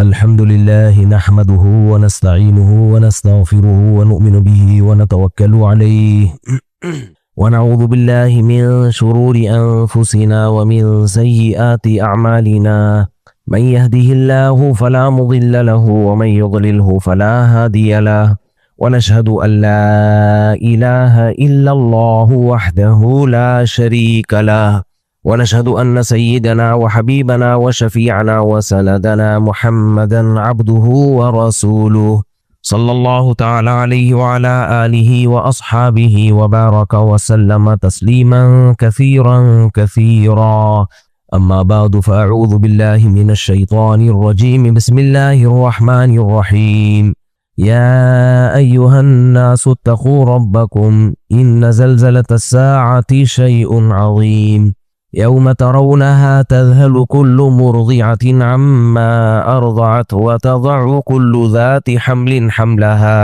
अल्हम्दुलिल्लाहि नहमदुहु व नस्तईनुहु व नस्तगफिरुहु व नु'मिनु बिही व नतवक्कलु अलैहि व नऊज़ु बिल्लाहि मिन शुरूरि अनफुसिना व मिन सय्यिआति अअमालिना मन यहदिहिल्लाहु फला मुदिल्ल लहु व मन युद्लिलहु फला हादिय लहु व नशहदु अन ला इलाहा इल्लल्लाहु वहदहु ला शरीक लहु व नशहदु अन्न सय्यिदना व हबीबना व शफीअना व सनदना मुहम्मदन अब्दुहु व रसूलुहु सल्लल्लाहु तआला अलैहि व अला आलिहि व अस्हाबिहि व बारक व सल्लम तस्लीमन कसीरन कसीरा। अम्मा बाद फ़अऊज़ु बिल्लाहि मिनश शैतानिर रजीम। बिस्मिल्लाहिर रहमानिर रहीम। या अय्युहन नासु इत्तक़ू रब्बकुम इन्न ज़लज़लतस साअति शैउन अज़ीम यौम तरौनहा तज़हलु कुल्लु मुर्दिअतिन अम्मा अर्दअत व तज़अु कुल्लु ज़ाति हम्लिन हम्लहा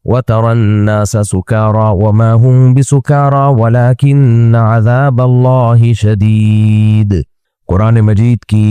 व तरन नास सुकारा व मा हुम बिसुकारा वलाकिन्न अज़ाबल्लाहि शदीद। कुरान मजीद की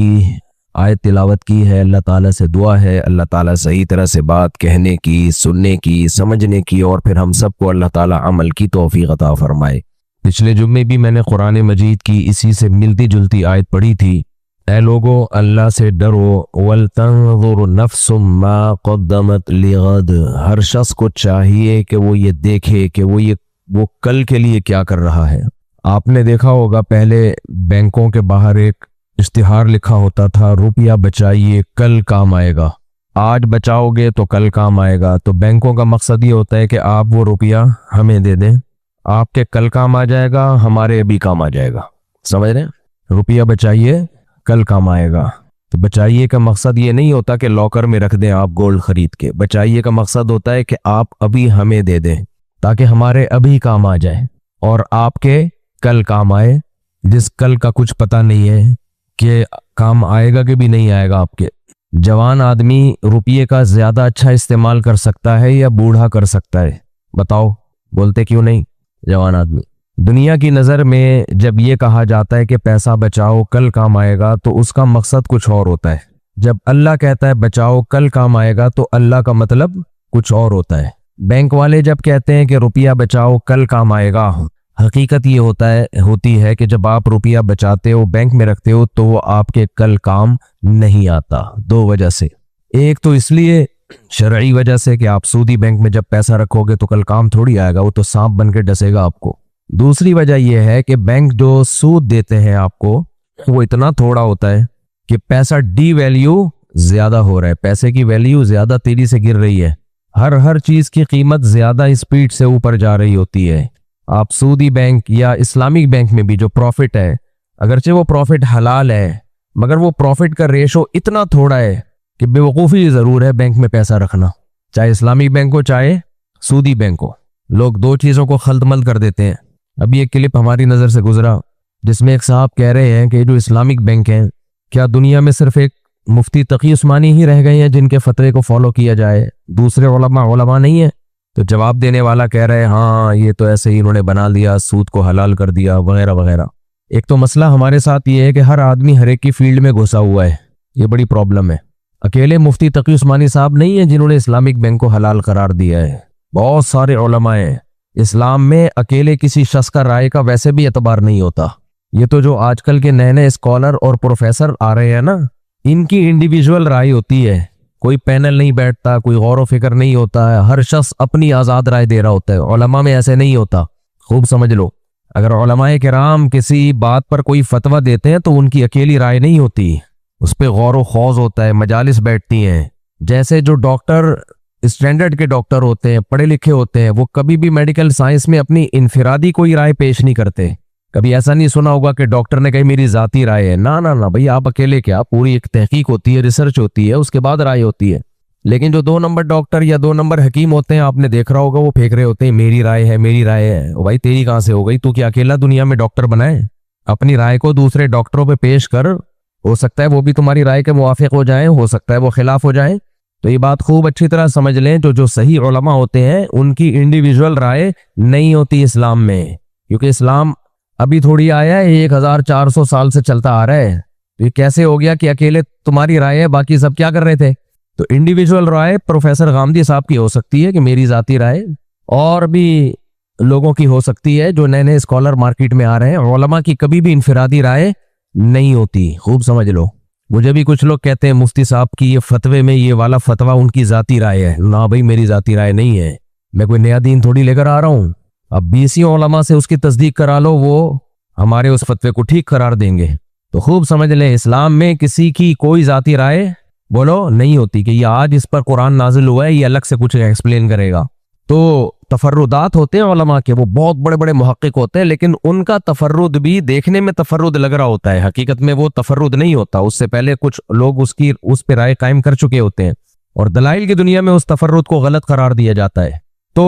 आयत तिलावत की है। अल्लाह ताला से दुआ है अल्लाह ताला सही तरह से बात कहने की, सुनने की, समझने की और फिर हम सबको अल्लाह ताला अमल की तौफीक अता फरमाए। पिछले जुम्मे भी मैंने कुरान मजीद की इसी से मिलती जुलती आयत पढ़ी थी। ऐ लोगो अल्लाह से डरो, वल तंज़ुर नफ्सुम मा क़द्दमत लिग़द। हर शख्स को चाहिए कि वो ये देखे कि वो कल के लिए क्या कर रहा है। आपने देखा होगा पहले बैंकों के बाहर एक इश्तिहार लिखा होता था, रुपया बचाइए कल काम आएगा। आज बचाओगे तो कल काम आएगा। तो बैंकों का मकसद ये होता है कि आप वो रुपया हमें दे दें, आपके कल काम आ जाएगा, हमारे अभी काम आ जाएगा। समझ रहे हैं? रुपया बचाइए कल काम आएगा। तो बचाइए का मकसद ये नहीं होता कि लॉकर में रख दें आप गोल्ड खरीद के। बचाइए का मकसद होता है कि आप अभी हमें दे दें ताकि हमारे अभी काम आ जाए और आपके कल काम आए, जिस कल का कुछ पता नहीं है कि काम आएगा कि भी नहीं आएगा आपके। जवान आदमी रुपये का ज्यादा अच्छा इस्तेमाल कर सकता है या बूढ़ा कर सकता है? बताओ, बोलते क्यों नहीं? जवान आदमी। दुनिया की नज़र में जब ये कहा जाता है कि पैसा बचाओ कल काम आएगा तो उसका मकसद कुछ और होता है। जब अल्लाह कहता है बचाओ कल काम आएगा तो अल्लाह का मतलब कुछ और होता है। बैंक वाले जब कहते हैं कि रुपया बचाओ कल काम आएगा, हकीकत ये होती है कि जब आप रुपया बचाते हो बैंक में रखते हो तो वो आपके कल काम नहीं आता। दो वजह से, एक तो इसलिए शरई वजह से कि आप सूदी बैंक में जब पैसा रखोगे तो कल काम थोड़ी आएगा, वो तो सांप बन के डसेगा आपको। दूसरी वजह यह है कि बैंक जो सूद देते हैं आपको वो इतना थोड़ा होता है कि पैसा डी वैल्यू ज्यादा हो रहा है, पैसे की वैल्यू ज्यादा तेजी से गिर रही है। हर चीज की कीमत ज्यादा स्पीड से ऊपर जा रही होती है। आप सूदी बैंक या इस्लामिक बैंक में भी जो प्रॉफिट है, अगरचे वो प्रॉफिट हलाल है मगर वो प्रॉफिट का रेशो इतना थोड़ा है कि बेवकूफ़ी ज़रूर है बैंक में पैसा रखना, चाहे इस्लामिक बैंक हो चाहे सूदी बैंक हो। लोग दो चीज़ों को खल्तमल कर देते हैं। अभी एक क्लिप हमारी नज़र से गुजरा जिसमें एक साहब कह रहे हैं कि जो इस्लामिक बैंक हैं, क्या दुनिया में सिर्फ एक मुफ्ती तकी उस्मानी ही रह गए हैं जिनके फतवे को फॉलो किया जाए, दूसरे उलमा नहीं है? तो जवाब देने वाला कह रहे हैं हाँ ये तो ऐसे ही इन्होंने बना दिया, सूद को हलाल कर दिया वगैरह वगैरह। एक तो मसला हमारे साथ ये है कि हर आदमी हर एक की फील्ड में घुसा हुआ है, ये बड़ी प्रॉब्लम है। अकेले मुफ्ती तकी उस्मानी साहब नहीं है जिन्होंने इस्लामिक बैंक को हलाल करार दिया है, बहुत सारे उलमा हैं। इस्लाम में अकेले किसी शख्स का राय का वैसे भी एतबार नहीं होता। ये तो जो आजकल के नए नए स्कॉलर और प्रोफेसर आ रहे हैं ना, इनकी इंडिविजुअल राय होती है, कोई पैनल नहीं बैठता, कोई गौर व फिक्र नहीं होता है, हर शख्स अपनी आज़ाद राय दे रहा होता है। उलमा में ऐसे नहीं होता, खूब समझ लो। अगर उलमाए किराम किसी बात पर कोई फतवा देते हैं तो उनकी अकेली राय नहीं होती, उस पर गौर व खौज होता है, मजालिस बैठती हैं। जैसे जो डॉक्टर स्टैंडर्ड के डॉक्टर होते हैं, पढ़े लिखे होते हैं, वो कभी भी मेडिकल साइंस में अपनी इनफिरादी कोई राय पेश नहीं करते। कभी ऐसा नहीं सुना होगा कि डॉक्टर ने कही मेरी जाती राय है। ना ना ना भाई, आप अकेले क्या, पूरी एक तहकीक होती है, रिसर्च होती है, उसके बाद राय होती है। लेकिन जो 2 नंबर डॉक्टर या 2 नंबर हकीम होते हैं, आपने देख रहा होगा, वो फेंक रहे होते हैं मेरी राय है मेरी राय है। भाई तेरी कहाँ से हो गई? तू क्या अकेला दुनिया में डॉक्टर बनाए? अपनी राय को दूसरे डॉक्टरों पे पेश कर, हो सकता है वो भी तुम्हारी राय के मुवाफिक हो जाए, हो सकता है वो खिलाफ हो जाए। तो ये बात खूब अच्छी तरह समझ लें, जो सही उलमा होते हैं उनकी इंडिविजुअल राय नहीं होती इस्लाम में, क्योंकि इस्लाम अभी थोड़ी आया है, 1400 साल से चलता आ रहा है। तो ये कैसे हो गया कि अकेले तुम्हारी राय है, बाकी सब क्या कर रहे थे? तो इंडिविजुअल राय प्रोफेसर गामदी साहब की हो सकती है कि मेरी जाती राय, और भी लोगों की हो सकती है जो नए नए स्कॉलर मार्केट में आ रहे हैं। उलमा की कभी भी इनफिरादी राय नहीं होती, खूब समझ लो। मुझे भी कुछ लोग कहते हैं मुफ्ती साहब की ये फतवे में ये वाला फतवा उनकी जाती राय है। ना भाई, मेरी जाती राय नहीं है, मैं कोई नया दीन थोड़ी लेकर आ रहा हूं। अब 20 उलमा से उसकी तस्दीक करा लो, वो हमारे उस फतवे को ठीक करार देंगे। तो खूब समझ लें, इस्लाम में किसी की कोई जाती राय बोलो नहीं होती कि ये आज इस पर कुरान नाजिल हुआ है, ये अलग से कुछ एक्सप्लेन करेगा। तो तफर्रुदात होते हैं उलमा के, वो बहुत बड़े बड़े मुहक्किक होते हैं, लेकिन उनका तफर्रुद भी देखने में तफर्रुद लग रहा होता है, हकीकत में वो तफर्रुद नहीं होता। उससे पहले कुछ लोग उस पे राय कायम कर चुके होते हैं, और दलाइल की दुनिया में उस तफर्रुद को गलत करार दिया जाता है। तो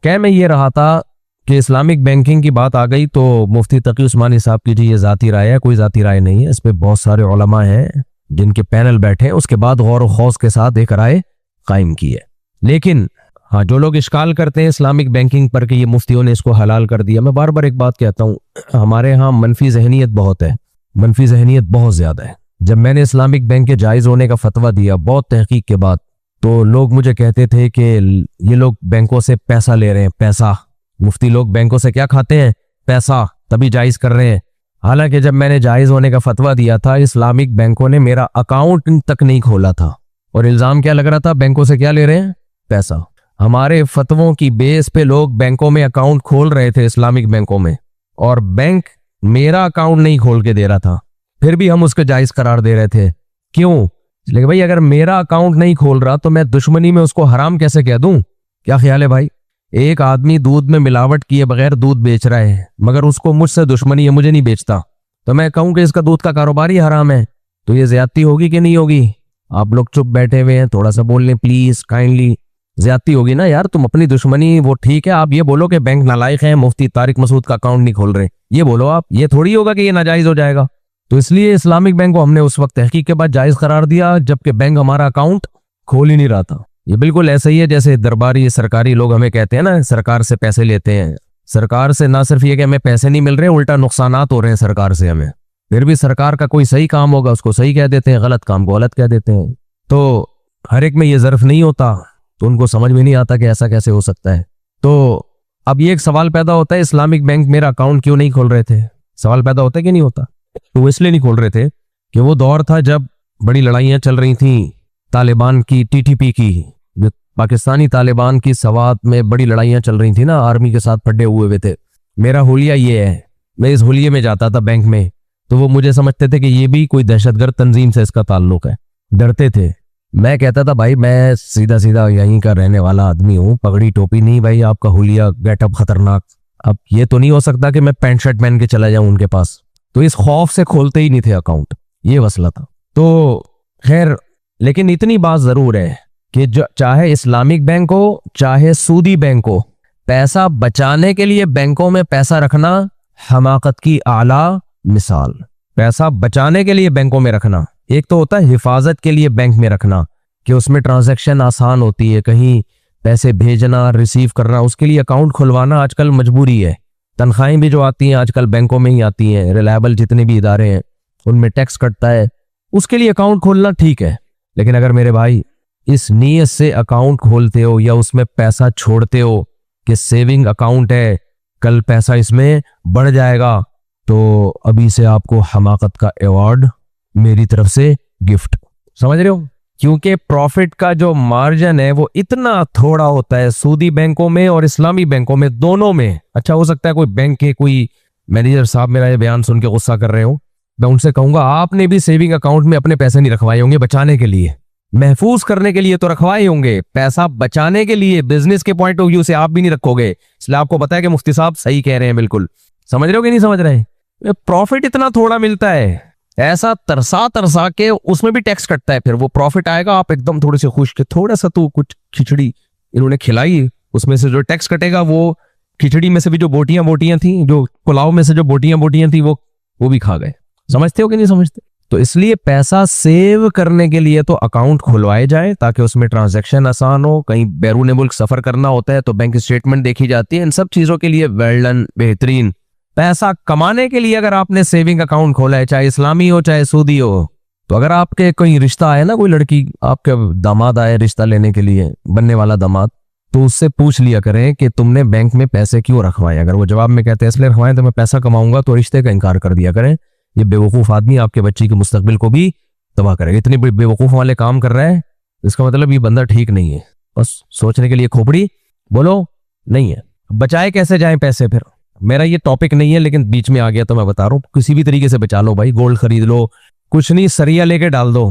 क्या मैं ये रहा था कि इस्लामिक बैंकिंग की बात आ गई तो मुफ्ती तकी उस्मानी साहब की जी ये जाती राय है, कोई जाती राय नहीं है। इस पे बहुत सारे उलमा हैं जिनके पैनल बैठे हैं, उसके बाद गौर खौस के साथ एक राय कायम की है। लेकिन हाँ, जो लोग इश्काल करते हैं इस्लामिक बैंकिंग पर कि ये मुफ्तियों ने इसको हलाल कर दिया, मैं बार बार एक बात कहता हूँ, हमारे यहाँ मनफी जहनीत बहुत है, मनफी जहनीत बहुत ज्यादा है। जब मैंने इस्लामिक बैंक के जायज होने का फतवा दिया बहुत तहकीक के बाद, तो लोग मुझे कहते थे कि ये लोग बैंकों से पैसा ले रहे हैं, पैसा। मुफ्ती लोग बैंकों से क्या खाते हैं? पैसा, तभी जायज कर रहे हैं। हालांकि जब मैंने जायज होने का फतवा दिया था, इस्लामिक बैंकों ने मेरा अकाउंट तक नहीं खोला था, और इल्जाम क्या लग रहा था? बैंकों से क्या ले रहे हैं? पैसा। हमारे फतवों की बेस पे लोग बैंकों में अकाउंट खोल रहे थे, इस्लामिक बैंकों में, और बैंक मेरा अकाउंट नहीं खोल के दे रहा था, फिर भी हम उसको जायज करार दे रहे थे। क्यों? लेकिन भाई अगर मेरा अकाउंट नहीं खोल रहा तो मैं दुश्मनी में उसको हराम कैसे कह दूं? क्या ख्याल है भाई? एक आदमी दूध में मिलावट किए बगैर दूध बेच रहा है, मगर उसको मुझसे दुश्मनी है, मुझे नहीं बेचता, तो मैं कहूं कि इसका दूध का कारोबार ही हराम है, तो ये ज्यादती होगी कि नहीं होगी? आप लोग चुप बैठे हुए हैं, थोड़ा सा बोल लें प्लीज, काइंडली। ज्यादती होगी ना यार, तुम अपनी दुश्मनी, वो ठीक है, आप ये बोलो कि बैंक नालायक है, मुफ्ती तारिक मसूद का अकाउंट नहीं खोल रहे, ये बोलो आप, ये थोड़ी होगा कि ये नाजायज हो जाएगा। तो इसलिए इस्लामिक बैंक को हमने उस वक्त तहकीक के बाद जायज करार दिया जबकि बैंक हमारा अकाउंट खोल ही नहीं रहा था। ये बिल्कुल ऐसा ही है जैसे दरबारी सरकारी लोग हमें कहते हैं ना, सरकार से पैसे लेते हैं। सरकार से ना सिर्फ ये कि हमें पैसे नहीं मिल रहे, उल्टा नुकसानात हो रहे हैं सरकार से हमें, फिर भी सरकार का कोई सही काम होगा उसको सही कह देते हैं, गलत काम को गलत कह देते हैं। तो हर एक में ये ज़र्फ नहीं होता, तो उनको समझ में नहीं आता कि ऐसा कैसे हो सकता है। तो अब ये एक सवाल पैदा होता है, इस्लामिक बैंक मेरा अकाउंट क्यों नहीं खोल रहे थे? सवाल पैदा होता है कि नहीं होता? तो वो इसलिए नहीं खोल रहे थे कि वो दौर था जब बड़ी लड़ाइयां चल रही थी तालिबान की, टीटीपी की, जो पाकिस्तानी तालिबान की सवात में बड़ी लड़ाइयां चल रही थी ना, आर्मी के साथ फड्डे हुए थे। मेरा हुलिया ये है, मैं इस हुलिये में जाता था बैंक में, तो वो मुझे समझते थे कि ये भी कोई दहशतगर्द तंजीम से इसका ताल्लुक है, डरते थे। मैं कहता था भाई मैं सीधा सीधा यहीं का रहने वाला आदमी हूँ, पगड़ी टोपी नहीं भाई, आपका हुलिया गेटअप खतरनाक। अब ये तो नहीं हो सकता कि मैं पैंट शर्ट पहन के चला जाऊं उनके पास, तो इस खौफ से खोलते ही नहीं थे अकाउंट, ये मसला था। तो खैर, लेकिन इतनी बात जरूर है कि चाहे इस्लामिक बैंक हो चाहे सूदी बैंक हो, पैसा बचाने के लिए बैंकों में पैसा रखना हमाकत की आला मिसाल। पैसा बचाने के लिए बैंकों में रखना, एक तो होता है हिफाजत के लिए बैंक में रखना कि उसमें ट्रांजैक्शन आसान होती है, कहीं पैसे भेजना रिसीव करना, उसके लिए अकाउंट खुलवाना आजकल मजबूरी है। तनख्वाहें भी जो आती हैं आजकल बैंकों में ही आती हैं, रिलायबल जितने भी इदारे हैं उनमें टैक्स कटता है, उसके लिए अकाउंट खोलना ठीक है। लेकिन अगर मेरे भाई इस नीयत से अकाउंट खोलते हो या उसमें पैसा छोड़ते हो कि सेविंग अकाउंट है, कल पैसा इसमें बढ़ जाएगा, तो अभी से आपको हमाकत का अवार्ड मेरी तरफ से गिफ्ट। समझ रहे हो? क्योंकि प्रॉफिट का जो मार्जिन है वो इतना थोड़ा होता है सूदी बैंकों में और इस्लामी बैंकों में, दोनों में। अच्छा, हो सकता है कोई बैंक के कोई मैनेजर साहब मेरा ये बयान सुन के गुस्सा कर रहे हो, मैं उनसे कहूंगा आपने भी सेविंग अकाउंट में अपने पैसे नहीं रखवाए होंगे बचाने के लिए, महफूज करने के लिए तो रखवाए होंगे, पैसा बचाने के लिए बिजनेस के पॉइंट ऑफ व्यू से आप भी नहीं रखोगे। इसलिए आपको पता है कि मुफ्ती साहब सही कह रहे हैं बिल्कुल। समझ रहे हो कि नहीं समझ रहे? प्रॉफिट इतना थोड़ा मिलता है, ऐसा तरसा तरसा के उसमें भी टैक्स कटता है, फिर वो प्रॉफिट आएगा आप एकदम थोड़े से खुश के थोड़ा सा तो कुछ खिचड़ी इन्होंने खिलाई, उसमें से जो टैक्स कटेगा वो खिचड़ी में से भी जो बोटियां थी, जो पुलाव में से जो बोटियां थी वो भी खा गए। समझते हो कि नहीं समझते? तो इसलिए पैसा सेव करने के लिए तो अकाउंट खुलवाए जाए ताकि उसमें ट्रांजैक्शन आसान हो, कहीं बैरून मुल्क सफर करना होता है तो बैंक स्टेटमेंट देखी जाती है, इन सब चीजों के लिए वेल डन, बेहतरीन। पैसा कमाने के लिए अगर आपने सेविंग अकाउंट खोला है, चाहे इस्लामी हो चाहे सूदी हो, तो अगर आपके कोई रिश्ता आए ना, कोई लड़की आपके दामाद आए रिश्ता लेने के लिए, बनने वाला दामाद, तो उससे पूछ लिया करें कि तुमने बैंक में पैसे क्यों रखवाए। अगर वो जवाब में कहते हैं इसलिए रखवाए तो मैं पैसा कमाऊंगा, तो रिश्ते का इनकार कर दिया करें। ये बेवकूफ आदमी आपके बच्ची के मुस्तकबिल को भी तबाह करेगा। इतने बेवकूफ वाले काम कर रहा है, इसका मतलब ये बंदा ठीक नहीं है। बस सोचने के लिए खोपड़ी बोलो नहीं है। बचाए कैसे जाएं पैसे? फिर मेरा ये टॉपिक नहीं है, लेकिन बीच में आ गया तो मैं बता रहा हूँ, किसी भी तरीके से बचा लो भाई। गोल्ड खरीद लो, कुछ नहीं, सरिया लेके डाल दो।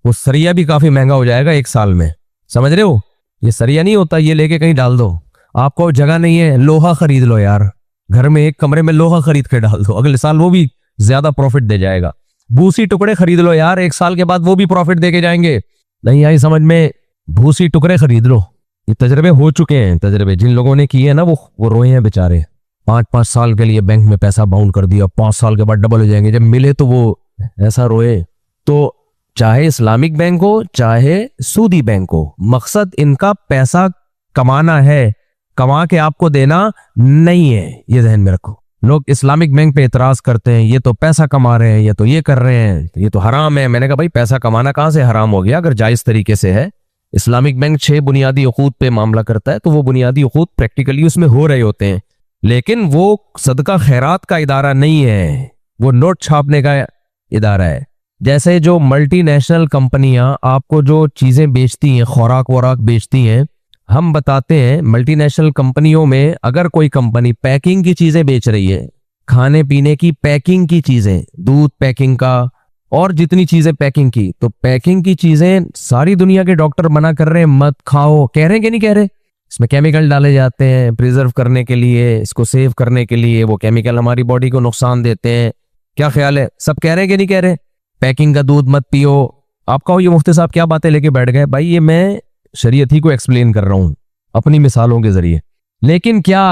वो सरिया भी काफी महंगा हो जाएगा 1 साल में, समझ रहे हो? ये सरिया नहीं होता, ये लेके कहीं डाल दो। आपको जगह नहीं है, लोहा खरीद लो यार, घर में एक कमरे में लोहा खरीद के डाल दो, अगले साल वो भी ज्यादा प्रॉफिट दे जाएगा। भूसी टुकड़े खरीद लो यार, 1 साल के बाद वो भी प्रॉफिट दे के जाएंगे। नहीं आई समझ में? भूसी टुकड़े खरीद लो। ये तजर्बे हो चुके हैं, तजर्बे जिन लोगों ने किए हैं ना, वो रोए हैं बेचारे। 5-5 साल के लिए बैंक में पैसा बाउंड कर दिया, 5 साल के बाद डबल हो जाएंगे, जब मिले तो वो ऐसा रोए। तो चाहे इस्लामिक बैंक हो चाहे सूदी बैंक हो, मकसद इनका पैसा कमाना है, कमा के आपको देना नहीं है। ये ध्यान में रखो। लोग इस्लामिक बैंक पे इतराज करते हैं, ये तो पैसा कमा रहे हैं, ये तो ये कर रहे हैं, ये तो हराम है। मैंने कहा भाई पैसा कमाना कहां से हराम हो गया अगर जायज तरीके से है। इस्लामिक बैंक 6 बुनियादी उकूद पे मामला करता है, तो वो बुनियादी उकूद प्रैक्टिकली उसमें हो रहे होते हैं, लेकिन वो सदका खैरात का इदारा नहीं है, वो नोट छापने का इदारा है। जैसे जो मल्टीनेशनल कंपनियां आपको जो चीजें बेचती हैं, खुराक वराक बेचती हैं, हम बताते हैं मल्टीनेशनल कंपनियों में अगर कोई कंपनी पैकिंग की चीजें बेच रही है, खाने पीने की पैकिंग की चीजें, दूध पैकिंग का और जितनी चीजें पैकिंग की, तो पैकिंग की चीजें सारी दुनिया के डॉक्टर मना कर रहे हैं मत खाओ। कह रहे हैं कि नहीं कह रहे? इसमें केमिकल डाले जाते हैं प्रिजर्व करने के लिए, इसको सेव करने के लिए। वो केमिकल हमारी बॉडी को नुकसान देते हैं। क्या ख्याल है? सब कह रहे हैं कि नहीं कह रहे? पैकिंग का दूध मत पियो। आप कहो ये मुफ्ती साहब क्या बातें लेके बैठ गए। भाई ये मैं शरीयत ही को एक्सप्लेन कर रहा हूं अपनी मिसालों के जरिए। लेकिन क्या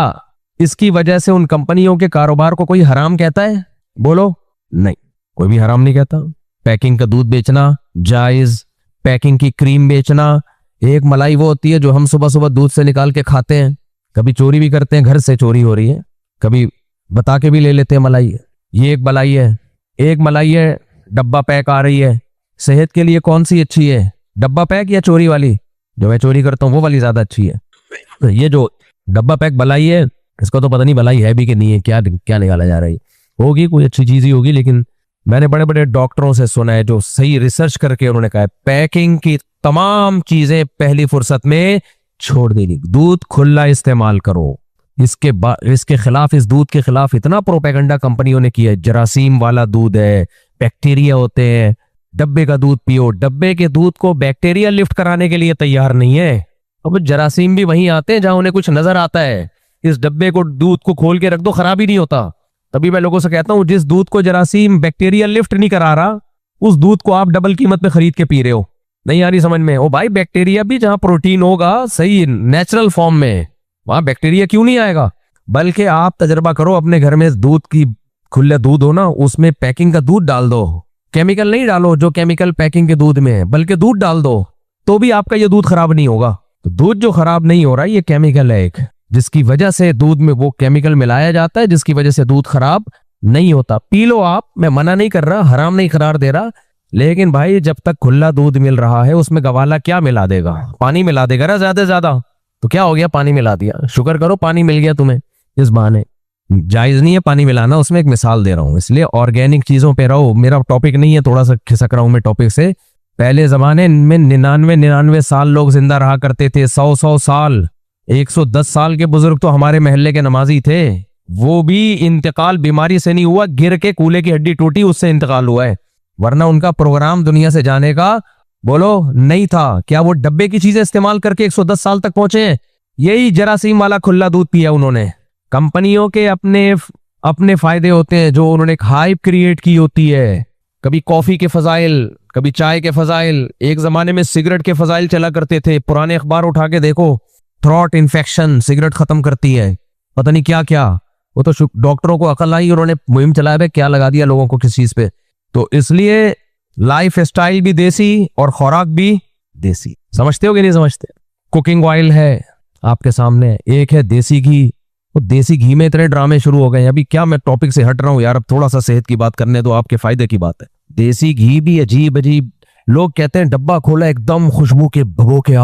इसकी वजह से उन कंपनियों के कारोबार को कोई हराम कहता है? बोलो नहीं, कोई भी हराम नहीं कहता। पैकिंग का दूध बेचना जायज, पैकिंग की क्रीम बेचना। एक मलाई वो होती है जो हम सुबह सुबह दूध से निकाल के खाते हैं, कभी चोरी भी करते हैं, घर से चोरी हो रही है, कभी बता के भी ले लेते हैं मलाई। ये एक मलाई है। एक मलाई है डब्बा पैक आ रही है। सेहत के लिए कौन सी अच्छी है, डब्बा पैक या चोरी वाली? जो मैं चोरी करता हूँ वो वाली ज्यादा अच्छी है। ये जो डब्बा पैक मलाई है, इसको तो पता नहीं मलाई है भी कि नहीं है, क्या क्या निकाला जा रहा है। होगी कोई अच्छी चीज ही होगी, लेकिन मैंने बड़े बड़े डॉक्टरों से सुना है जो सही रिसर्च करके उन्होंने कहा है पैकिंग की तमाम चीजें पहली फुर्सत में छोड़ देनी, दूध खुला इस्तेमाल करो। इसके खिलाफ, इस दूध के खिलाफ इतना प्रोपेगेंडा कंपनियों ने किया है। जरासीम वाला दूध है, बैक्टीरिया होते हैं, डब्बे का दूध पियो। डब्बे के दूध को बैक्टीरिया लिफ्ट कराने के लिए तैयार नहीं है। अब जरासीम भी वहीं आते हैं जहां उन्हें कुछ नजर आता है। इस डब्बे को, दूध को खोल के रख दो, खराब ही नहीं होता। तभी मैं लोगों से कहता हूं जिस दूध को जरासीम बैक्टीरिया लिफ्ट नहीं करा रहा, उस दूध को आप डबल कीमत में खरीद के पी रहे हो। नहीं आ रही समझ में? ओ भाई बैक्टीरिया भी जहां प्रोटीन होगा सही नेचुरल फॉर्म में, वहां बैक्टीरिया क्यों नहीं आएगा? बल्कि आप तजर्बा करो अपने घर में, दूध की खुले दूध हो ना, उसमें पैकिंग का दूध डाल दो, केमिकल नहीं डालो जो केमिकल पैकिंग के दूध में है, बल्कि दूध डाल दो, तो भी आपका ये दूध खराब नहीं होगा। तो दूध जो खराब नहीं हो रहा ये केमिकल है एक, जिसकी वजह से दूध में वो केमिकल मिलाया जाता है, जिसकी वजह से दूध खराब नहीं होता। पी लो आप, मैं मना नहीं कर रहा, हराम नहीं करार दे रहा, लेकिन भाई जब तक खुला दूध मिल रहा है उसमें गवाला क्या मिला देगा? पानी मिला देगा ना ज्यादा से ज्यादा। तो क्या हो गया, पानी मिला दिया, शुक्र करो पानी मिल गया तुम्हें। इस बहाने जायज नहीं है पानी मिलाना, उसमें एक मिसाल दे रहा हूं, इसलिए ऑर्गेनिक चीजों पे रहो। मेरा टॉपिक नहीं है, थोड़ा सा खिसक रहा हूं मैं टॉपिक से। पहले जमाने में 99 साल लोग जिंदा रहा करते थे, 100 साल, 110 साल के बुजुर्ग तो हमारे महल्ले के नमाजी थे। वो भी इंतकाल बीमारी से नहीं हुआ, गिर के कूले की हड्डी टूटी उससे इंतकाल हुआ है, वरना उनका प्रोग्राम दुनिया से जाने का बोलो नहीं था। क्या वो डब्बे की चीजें इस्तेमाल करके 110 साल तक पहुंचे हैं? यही जरासीम वाला खुला दूध पिया उन्होंने। कंपनियों के अपने फायदे होते हैं, जो उन्होंने एक हाइप क्रिएट की होती है। कभी कॉफी के फजाइल, कभी चाय के फजाइल, एक जमाने में सिगरेट के फजाइल चला करते थे। पुराने अखबार उठा के देखो, थ्रॉट इन्फेक्शन सिगरेट खत्म करती है, पता नहीं क्या क्या। वो तो डॉक्टरों को अकल आई, उन्होंने मुहिम चलाया, क्या लगा दिया लोगों को किस चीज पे। तो इसलिए लाइफ स्टाइल भी देसी और खुराक भी देसी। समझते हो कि नहीं समझते? कुकिंग ऑयल है आपके सामने, एक है देसी घी, तो देसी घी में इतने ड्रामे शुरू हो गए हैं। अभी क्या मैं टॉपिक से हट रहा हूँ यार, अब थोड़ा सा सेहत की बात करने दो, आपके फायदे की बात है। देसी घी भी अजीब अजीब, लोग कहते हैं डब्बा खोला एकदम खुशबू के भगो के,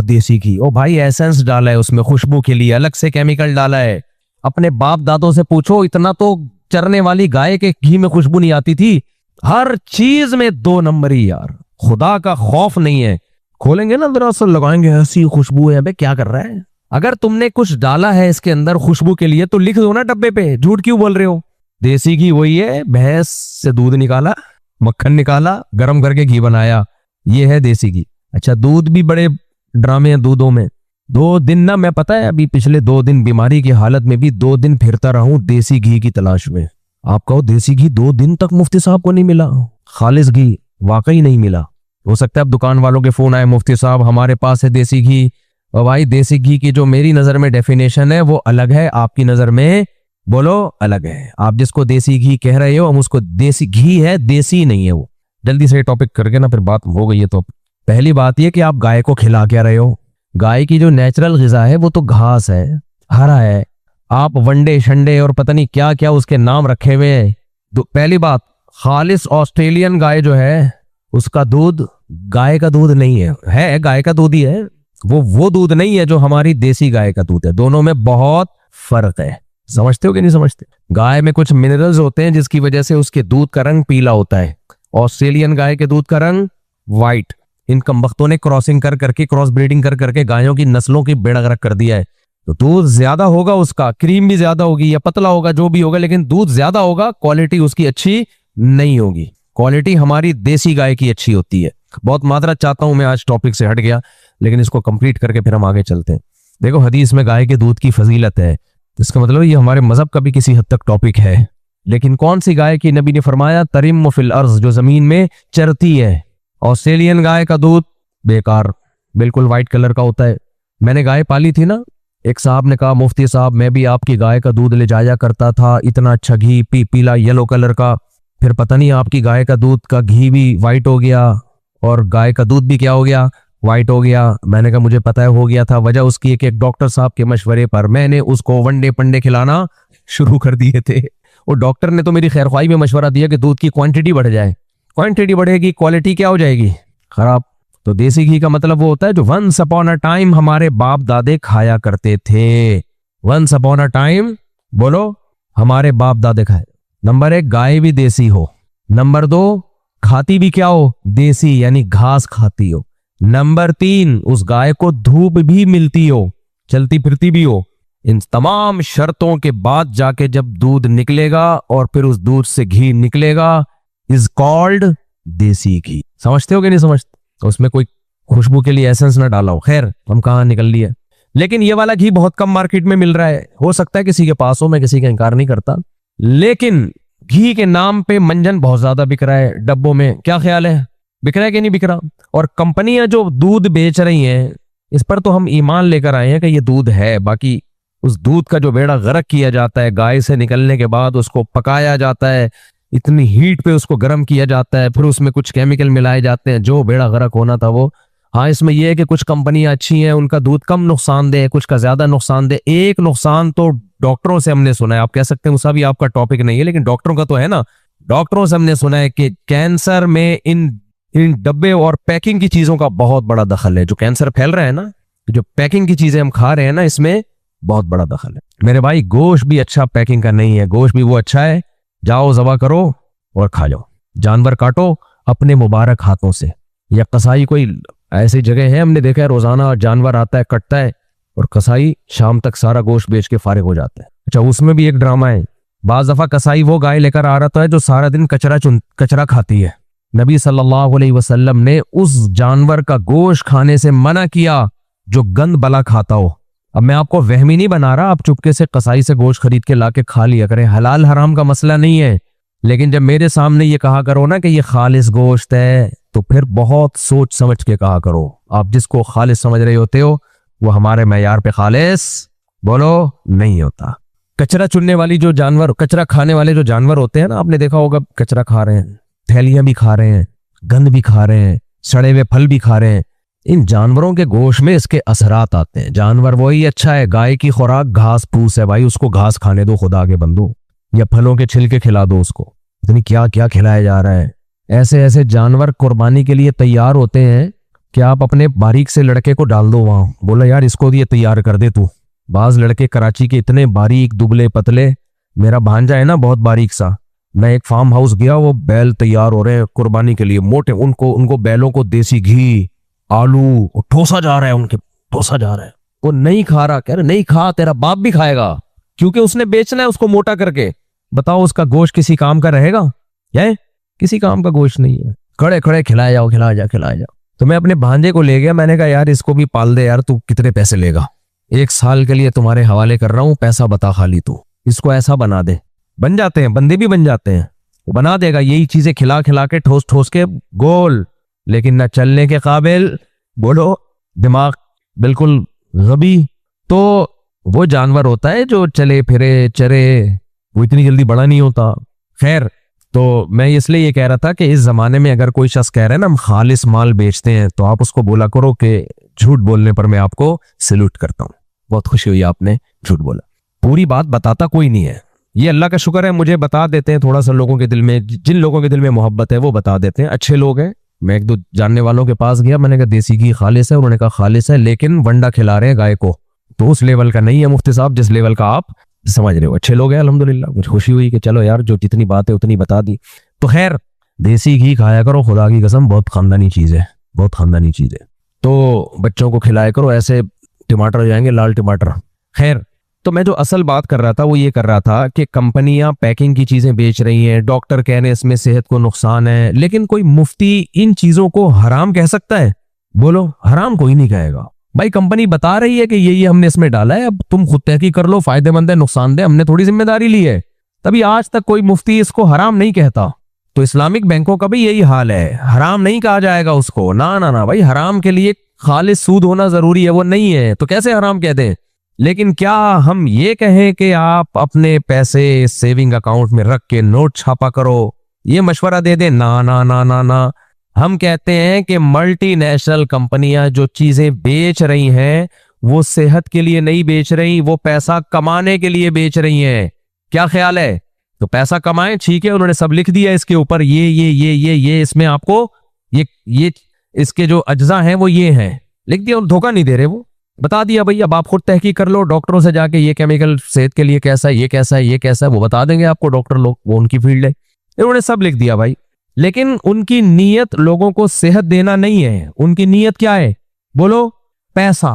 देसी घी। ओ भाई एसेंस डाला है उसमें खुशबू के लिए, अलग से केमिकल डाला है। अपने बाप दादों से पूछो, इतना तो चरने वाली गाय के घी में खुशबू नहीं आती थी। हर चीज में 2 नंबरी यार, खुदा का खौफ नहीं है। खोलेंगे ना दरअसल लगाएंगे, ऐसी खुशबू है, अबे क्या कर रहा है। अगर तुमने कुछ डाला है इसके अंदर खुशबू के लिए तो लिख दो ना डब्बे पे, झूठ क्यों बोल रहे हो। देसी घी वही है, भैंस से दूध निकाला, मक्खन निकाला, गर्म करके घी बनाया, ये है देसी घी। अच्छा, दूध भी बड़े ड्रामे हैं दूधों में। 2 दिन ना, मैं पता है अभी पिछले 2 दिन बीमारी की हालत में भी 2 दिन फिरता रहा हूं देसी घी की तलाश में। आप कहो देसी घी 2 दिन तक मुफ्ती साहब को नहीं मिला, खालिस घी वाकई नहीं मिला। हो सकता है अब दुकान वालों के फोन आए, मुफ्ती साहब हमारे पास है देसी घी। और भाई देसी घी की जो मेरी नजर में डेफिनेशन है वो अलग है, आपकी नजर में बोलो अलग है। आप जिसको देसी घी कह रहे हो हम उसको देसी घी है, देसी नहीं है वो। जल्दी से टॉपिक करके ना, फिर बात हो गई है। तो पहली बात ये कि आप गाय को खिला क्या रहे हो। गाय की जो नेचुरल ग़िज़ा है वो तो घास है, हरा है। आप वंडे शंडे और पता नहीं क्या क्या उसके नाम रखे हुए हैं। पहली बात, खालिस ऑस्ट्रेलियन गाय जो है उसका दूध गाय का दूध नहीं है गाय का दूध ही है, वो दूध नहीं है जो हमारी देसी गाय का दूध है। दोनों में बहुत फर्क है, समझते हो कि नहीं समझते। गाय में कुछ मिनरल्स होते हैं जिसकी वजह से उसके दूध का रंग पीला होता है, ऑस्ट्रेलियन गाय के दूध का रंग व्हाइट। इन कमबख्तों ने क्रॉसिंग कर करके, क्रॉस ब्रीडिंग कर करके गायों की नस्लों की बेड़ा गर्क कर दिया है। तो दूध ज्यादा होगा उसका, क्रीम भी ज्यादा होगी या पतला होगा जो भी होगा, लेकिन दूध ज्यादा होगा, क्वालिटी उसकी अच्छी नहीं होगी। क्वालिटी हमारी देसी गाय की अच्छी होती है। बहुत माजरत चाहता हूं, मैं आज टॉपिक से हट गया, लेकिन इसको कंप्लीट करके फिर हम आगे चलते हैं। देखो हदीस में गाय के दूध की फजीलत है, इसका मतलब ये हमारे मजहब का भी किसी हद तक टॉपिक है। लेकिन कौन सी गाय की, नबी ने फरमाया तरिम फिल अर्ज, जो जमीन में चरती है। ऑस्ट्रेलियन गाय का दूध बेकार, बिल्कुल व्हाइट कलर का होता है। मैंने गाय पाली थी ना, एक साहब ने कहा मुफ्ती साहब मैं भी आपकी गाय का दूध ले जाया करता था, इतना अच्छा घी, पीला येलो कलर का। फिर पता नहीं आपकी गाय का दूध का घी भी व्हाइट हो गया और गाय का दूध भी क्या हो गया, व्हाइट हो गया। मैंने कहा मुझे पता है हो गया था, वजह उसकी एक डॉक्टर साहब के मशवरे पर मैंने उसको वनडे पंडे खिलाना शुरू कर दिए थे। वो डॉक्टर ने तो मेरी खैरख्वाही में मशवरा दिया कि दूध की क्वांटिटी बढ़ जाए। क्वांटिटी बढ़ेगी, क्वालिटी क्या हो जाएगी, खराब। तो देसी घी का मतलब वो होता है जो वंस अपॉन अ टाइम हमारे बाप दादे खाया करते थे। वंस अपॉन अ टाइम बोलो हमारे बाप दादे खाए। नंबर 1 गाय भी देसी हो, नंबर 2 खाती भी क्या हो, देसी यानी घास खाती हो। नंबर 3 उस गाय को धूप भी मिलती हो, चलती फिरती भी हो। इन तमाम शर्तों के बाद जाके जब दूध निकलेगा और फिर उस दूध से घी निकलेगा, इज कॉल्ड देसी घी। समझते हो कि नहीं समझते। उसमें कोई खुशबू के लिए एसेंस ना डाला हो। खैर हम कहाँ निकल लिए, लेकिन ये वाला घी बहुत कम मार्केट में मिल रहा है। हो सकता है किसी के पास हो, मैं किसी का इनकार नहीं करता, लेकिन घी के नाम पे मंजन बहुत ज्यादा बिक रहा है डब्बों में। क्या ख्याल है, बिक रहा है कि नहीं बिक रहा। और कंपनियां जो दूध बेच रही हैं इस पर तो हम ईमान लेकर आए हैं कि ये दूध है। बाकी उस दूध का जो बेड़ा गर्क किया जाता है, गाय से निकलने के बाद उसको पकाया जाता है, इतनी हीट पे उसको गर्म किया जाता है, फिर उसमें कुछ केमिकल मिलाए जाते हैं, जो बेड़ा गर्क होना था वो। हाँ इसमें यह है कि कुछ कंपनियां अच्छी हैं, उनका दूध कम नुकसानदेह है, कुछ का ज्यादा नुकसानदेह। एक नुकसान तो डॉक्टरों से हमने सुना है, आप कह सकते हैं उसका भी आपका टॉपिक नहीं है, लेकिन डॉक्टरों का तो है ना। डॉक्टरों से हमने सुना है कि कैंसर में इन डब्बे और पैकिंग की चीजों का बहुत बड़ा दखल है। जो कैंसर फैल रहा है ना, जो पैकिंग की चीजें हम खा रहे हैं ना, इसमें बहुत बड़ा दखल है। मेरे भाई गोश्त भी अच्छा पैकिंग का नहीं है, गोश्त भी वो अच्छा है, जाओ ज़बा करो और खा जाओ। जानवर काटो अपने मुबारक हाथों से, या कसाई कोई ऐसी जगह है हमने देखा है रोजाना जानवर आता है कटता है और कसाई शाम तक सारा गोश्त बेच के फारिग हो जाता है। अच्छा उसमें भी एक ड्रामा है, बाज दफा कसाई वो गाय लेकर आ रहा है जो सारा दिन कचरा खाती है। नबी सल्लल्लाहु अलैहि वसल्लम ने उस जानवर का गोश्त खाने से मना किया जो गंद बला खाता हो। अब मैं आपको वहमी नहीं बना रहा, आप चुपके से कसाई से गोश्त खरीद के लाके खा लिया करें, हलाल हराम का मसला नहीं है। लेकिन जब मेरे सामने ये कहा करो ना कि ये खालिस गोश्त है, तो फिर बहुत सोच समझ के कहा करो। आप जिसको खालिस समझ रहे होते हो वो हमारे मैयार पे खालिस बोलो नहीं होता। कचरा चुनने वाली जो जानवर, कचरा खाने वाले जो जानवर होते हैं ना, आपने देखा होगा कचरा खा रहे हैं, थैलियां भी खा रहे हैं, गंद भी खा रहे हैं, सड़े हुए फल भी खा रहे हैं। इन जानवरों के गोश्त में इसके असरात आते हैं। जानवर वही अच्छा है, गाय की खुराक घास फूस है भाई, उसको घास खाने दो खुदा के बंदो, या फलों के छिलके खिला दो उसको। इतनी क्या क्या खिलाया जा रहा है। ऐसे ऐसे जानवर कुर्बानी के लिए तैयार होते हैं कि आप अपने बारीक से लड़के को डाल दो वहां, बोला यार इसको ये तैयार कर दे तू। बाज लड़के कराची के इतने बारीक दुबले पतले, मेरा भांजा है ना बहुत बारीक सा, मैं एक फार्म हाउस गया, वो बैल तैयार हो रहे हैं कुर्बानी के लिए, मोटे, उनको बैलों को देसी घी आलू ठोसा जा रहा है, उनके ठोसा जा रहा है। वो नहीं खा रहा, कह रहे नहीं खा, तेरा बाप भी खाएगा, क्योंकि उसने बेचना है उसको मोटा करके। बताओ उसका गोश्त किसी काम का रहेगा? है किसी काम का गोश्त नहीं है। खड़े खड़े खिलाया जाओ, खिलाया जाओ, खिलाया जाओ। तो मैं अपने भांजे को ले गया, मैंने कहा यार इसको भी पाल दे यार, तू कितने पैसे लेगा? 1 साल के लिए तुम्हारे हवाले कर रहा हूं, पैसा बता खाली तू। इसको ऐसा बना दे। बन जाते हैं, बंदे भी बन जाते हैं, वो बना देगा यही चीजें खिला खिला के, ठोस ठोस के गोल, लेकिन न चलने के काबिल, बोलो दिमाग बिल्कुल गबी। तो वो जानवर होता है जो चले फिरे चरे, वो इतनी जल्दी बड़ा नहीं होता। खैर, तो मैं इसलिए ये कह रहा था कि इस जमाने में अगर कोई शख्स कह रहा है ना हम खालिस माल बेचते हैं, तो आप उसको बोला करो कि झूठ बोलने पर मैं आपको सैल्यूट करता हूं, बहुत खुशी हुई आपने झूठ बोला। पूरी बात बताता कोई नहीं है, ये अल्लाह का शुक्र है मुझे बता देते हैं थोड़ा सा, लोगों के दिल में, जिन लोगों के दिल में मोहब्बत है वो बता देते हैं, अच्छे लोग हैं। मैं 1-2 जानने वालों के पास गया, मैंने कहा देसी घी खालिस है, उन्होंने कहा खालिस है, लेकिन वंडा खिला रहे हैं गाय को, तो उस लेवल का नहीं है मुफ्ती साहब जिस लेवल का आप समझ रहे हो। अच्छे लोग हैं अल्हम्दुलिल्लाह, मुझे खुशी हुई कि चलो यार जो जितनी बात है उतनी बता दी। तो खैर, देसी घी खाया करो, खुदा की कसम बहुत खानदानी चीज है, बहुत खानदानी चीज है। तो बच्चों को खिलाया करो, ऐसे टमाटर हो जाएंगे लाल टमाटर। खैर, तो मैं जो असल बात कर रहा था वो ये कर रहा था कि कंपनियां पैकिंग की चीजें बेच रही हैं, डॉक्टर कह रहे हैं इसमें सेहत को नुकसान है, लेकिन कोई मुफ्ती इन चीजों को हराम कह सकता है? बोलो, हराम कोई नहीं कहेगा भाई। कंपनी बता रही है कि ये हमने इसमें डाला है, अब तुम खुद तहकीक कर लो, फायदेमंद है नुकसानदेह, हमने थोड़ी जिम्मेदारी ली है। तभी आज तक कोई मुफ्ती इसको हराम नहीं कहता। तो इस्लामिक बैंकों का भी यही हाल है, हराम नहीं कहा जाएगा उसको, ना ना ना भाई, हराम के लिए खालिस सूद होना जरूरी है, वो नहीं है तो कैसे हराम कह दें। लेकिन क्या हम ये कहें कि आप अपने पैसे सेविंग अकाउंट में रख के नोट छापा करो, ये मशवरा दे दें? ना ना ना ना ना। हम कहते हैं कि मल्टीनेशनल कंपनियां जो चीजें बेच रही हैं वो सेहत के लिए नहीं बेच रही, वो पैसा कमाने के लिए बेच रही हैं। क्या ख्याल है? तो पैसा कमाएं, ठीक है, उन्होंने सब लिख दिया इसके ऊपर, ये इसमें आपको ये इसके जो अज्जा हैं वो ये हैं, लिख दिया, और धोखा नहीं दे रहे, वो बता दिया भाई। अब आप खुद तहकीक कर लो, डॉक्टरों से जाके ये केमिकल सेहत के लिए कैसा है, ये कैसा है, ये कैसा है, वो बता देंगे आपको डॉक्टर लोग, वो उनकी फील्ड है, इन्होंने सब लिख दिया भाई। लेकिन उनकी नीयत लोगों को सेहत देना नहीं है, उनकी नीयत क्या है? बोलो, पैसा।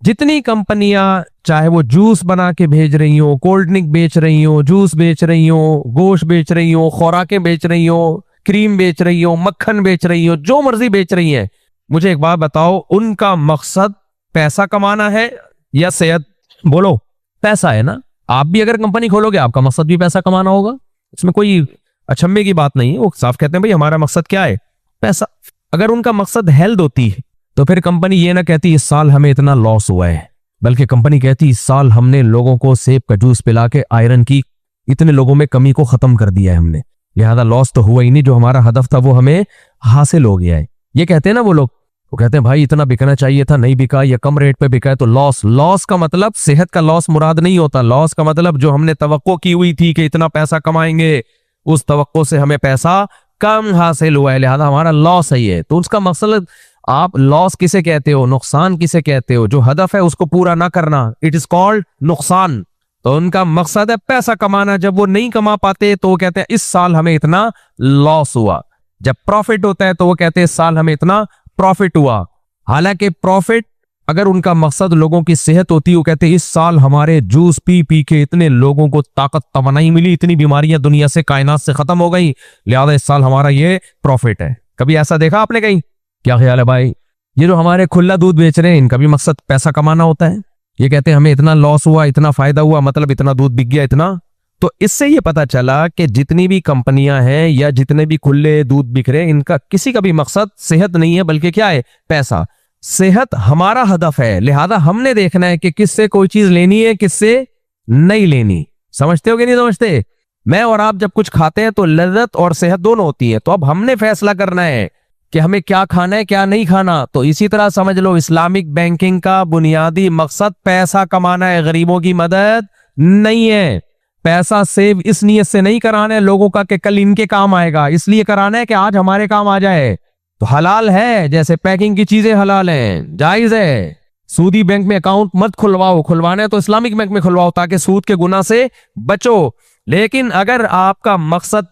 जितनी कंपनियां चाहे वो जूस बना के भेज रही हो, कोल्ड ड्रिंक बेच रही हो, जूस बेच रही हो, गोश्त बेच रही हो, खुराकें बेच रही हो, क्रीम बेच रही हो, मक्खन बेच रही हो, जो मर्जी बेच रही है, मुझे एक बात बताओ, उनका मकसद पैसा कमाना है या सेहत? बोलो, पैसा है ना। आप भी अगर कंपनी खोलोगे आपका मकसद भी पैसा कमाना होगा, इसमें कोई अचंभे की बात नहीं है। वो साफ कहते हैं भाई हमारा मकसद क्या है? पैसा। अगर उनका मकसद हेल्थ होती तो फिर कंपनी ये ना कहती इस साल हमें इतना लॉस हुआ है, बल्कि कंपनी कहती इस साल हमने लोगों को सेब का जूस पिला के आयरन की इतने लोगों में कमी को खत्म कर दिया है हमने, लिहाजा लॉस तो हुआ ही नहीं, जो हमारा हदफ था वो हमें हासिल हो गया है। ये कहते हैं ना वो लोग, वो कहते हैं भाई इतना बिकना चाहिए था, नहीं बिका, या कम रेट पे बिका है तो लॉस। लॉस का मतलब सेहत का लॉस मुराद नहीं होता, लॉस का मतलब जो हमने तवक्को की हुई थी कि इतना पैसा कमाएंगे, उस तवक्को से हमें पैसा कम हासिल हुआ है, लिहाजा हमारा लॉस है ये। तो उसका मकसद, आप लॉस किसे कहते हो, नुकसान किसे कहते हो? जो हदफ है उसको पूरा ना करना, इट इज कॉल्ड नुकसान। तो उनका मकसद है पैसा कमाना, जब वो नहीं कमा पाते तो वो कहते हैं इस साल हमें इतना लॉस हुआ। जब प्रॉफिट होता है तो वो कहते हैं इस साल हमें इतना प्रॉफिट हुआ। हालांकि प्रॉफिट, अगर उनका मकसद लोगों की सेहत होती, वो कहते हैं इस साल हमारे जूस पी पी के इतने लोगों को ताकत तवानाई मिली, इतनी बीमारियां दुनिया से, कायनात से खत्म हो गई, लिहाजा इस साल हमारा ये प्रॉफिट है। कभी ऐसा देखा आपने कहीं? क्या ख्याल है भाई? ये जो हमारे खुला दूध बेच रहे हैं, इनका भी मकसद पैसा कमाना होता है। ये कहते हैं हमें इतना लॉस हुआ, इतना फायदा हुआ, मतलब इतना दूध बिक गया, इतना। तो इससे ये पता चला कि जितनी भी कंपनियां हैं या जितने भी खुले दूध बिक रहे हैं, इनका किसी का भी मकसद सेहत नहीं है, बल्कि क्या है? पैसा। सेहत हमारा हदफ है, लिहाजा हमने देखना है कि किससे कोई चीज लेनी है, किससे नहीं लेनी। समझते हो कि नहीं समझते? मैं और आप जब कुछ खाते हैं तो लज्जत और सेहत दोनों होती है, तो अब हमने फैसला करना है कि हमें क्या खाना है क्या नहीं खाना। तो इसी तरह समझ लो इस्लामिक बैंकिंग का बुनियादी मकसद पैसा कमाना है, गरीबों की मदद नहीं है। पैसा सेव इस नीयत से नहीं कराना है लोगों का कि कल इनके काम आएगा, इसलिए कराना है कि आज हमारे काम आ जाए। तो हलाल है, जैसे पैकिंग की चीजें हलाल हैं, जायज है। सूदी बैंक में अकाउंट मत खुलवाओ, खुलवाना है तो इस्लामिक बैंक में खुलवाओ ताकि सूद के गुनाह से बचो। लेकिन अगर आपका मकसद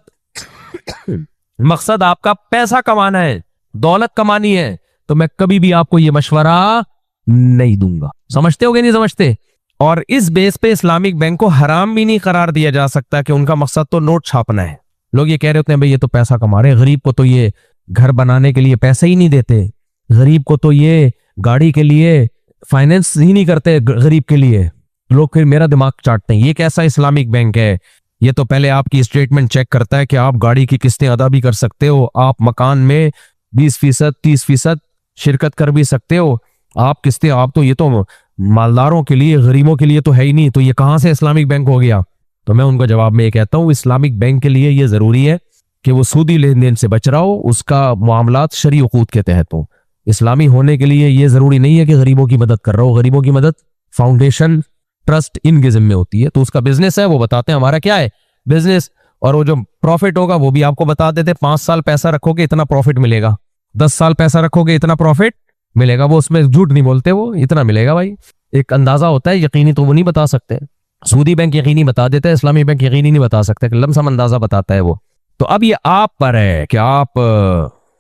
आपका पैसा कमाना है, दौलत कमानी है, तो मैं कभी भी आपको यह मशवरा नहीं दूंगा। समझते हो कि नहीं समझते? और इस बेस पे इस्लामिक बैंक को हराम भी नहीं करार दिया जा सकता कि उनका मकसद तो नोट छापना है। लोग ये कह रहे होते हैं भाई ये तो पैसा कमा रहे हैं, गरीब को तो ये घर बनाने के लिए पैसे ही नहीं देते, गरीब को तो ये गाड़ी के लिए फाइनेंस ही नहीं करते गरीब के लिए। लोग फिर मेरा दिमाग चाटते हैं, ये कैसा इस्लामिक बैंक है? ये तो पहले आपकी स्टेटमेंट चेक करता है कि आप गाड़ी की किस्तें अदा भी कर सकते हो, आप मकान में 20% 30% शिरकत कर भी सकते हो, आप किस्तें, आप तो ये तो मालदारों के लिए, गरीबों के लिए तो है ही नहीं, तो ये कहां से इस्लामिक बैंक हो गया? तो मैं उनका जवाब में ये कहता हूं, इस्लामिक बैंक के लिए ये जरूरी है कि वो सूदी लेन देन से बच रहा हो, उसका मामलात शरी उकूद के तहत हो। इस्लामी होने के लिए ये जरूरी नहीं है कि गरीबों की मदद कर रहा हो। गरीबों की मदद फाउंडेशन ट्रस्ट इनके जिम्मे होती है, तो उसका बिजनेस है, वो बताते हैं हमारा क्या है बिजनेस, और वो जो प्रॉफिट होगा वो भी आपको बता देते। 5 साल पैसा रखोगे इतना प्रॉफिट मिलेगा, 10 साल पैसा रखोगे इतना प्रॉफिट मिलेगा। वो उसमें झूठ नहीं बोलते, वो इतना मिलेगा भाई, एक अंदाजा होता है, यकीनी तो वो नहीं बता सकते। सूदी बैंक यकीनी बता देता है, इस्लामी बैंक यकीनी नहीं बता सकते, लमसम अंदाजा बताता है वो। तो अब ये आप पर है कि आप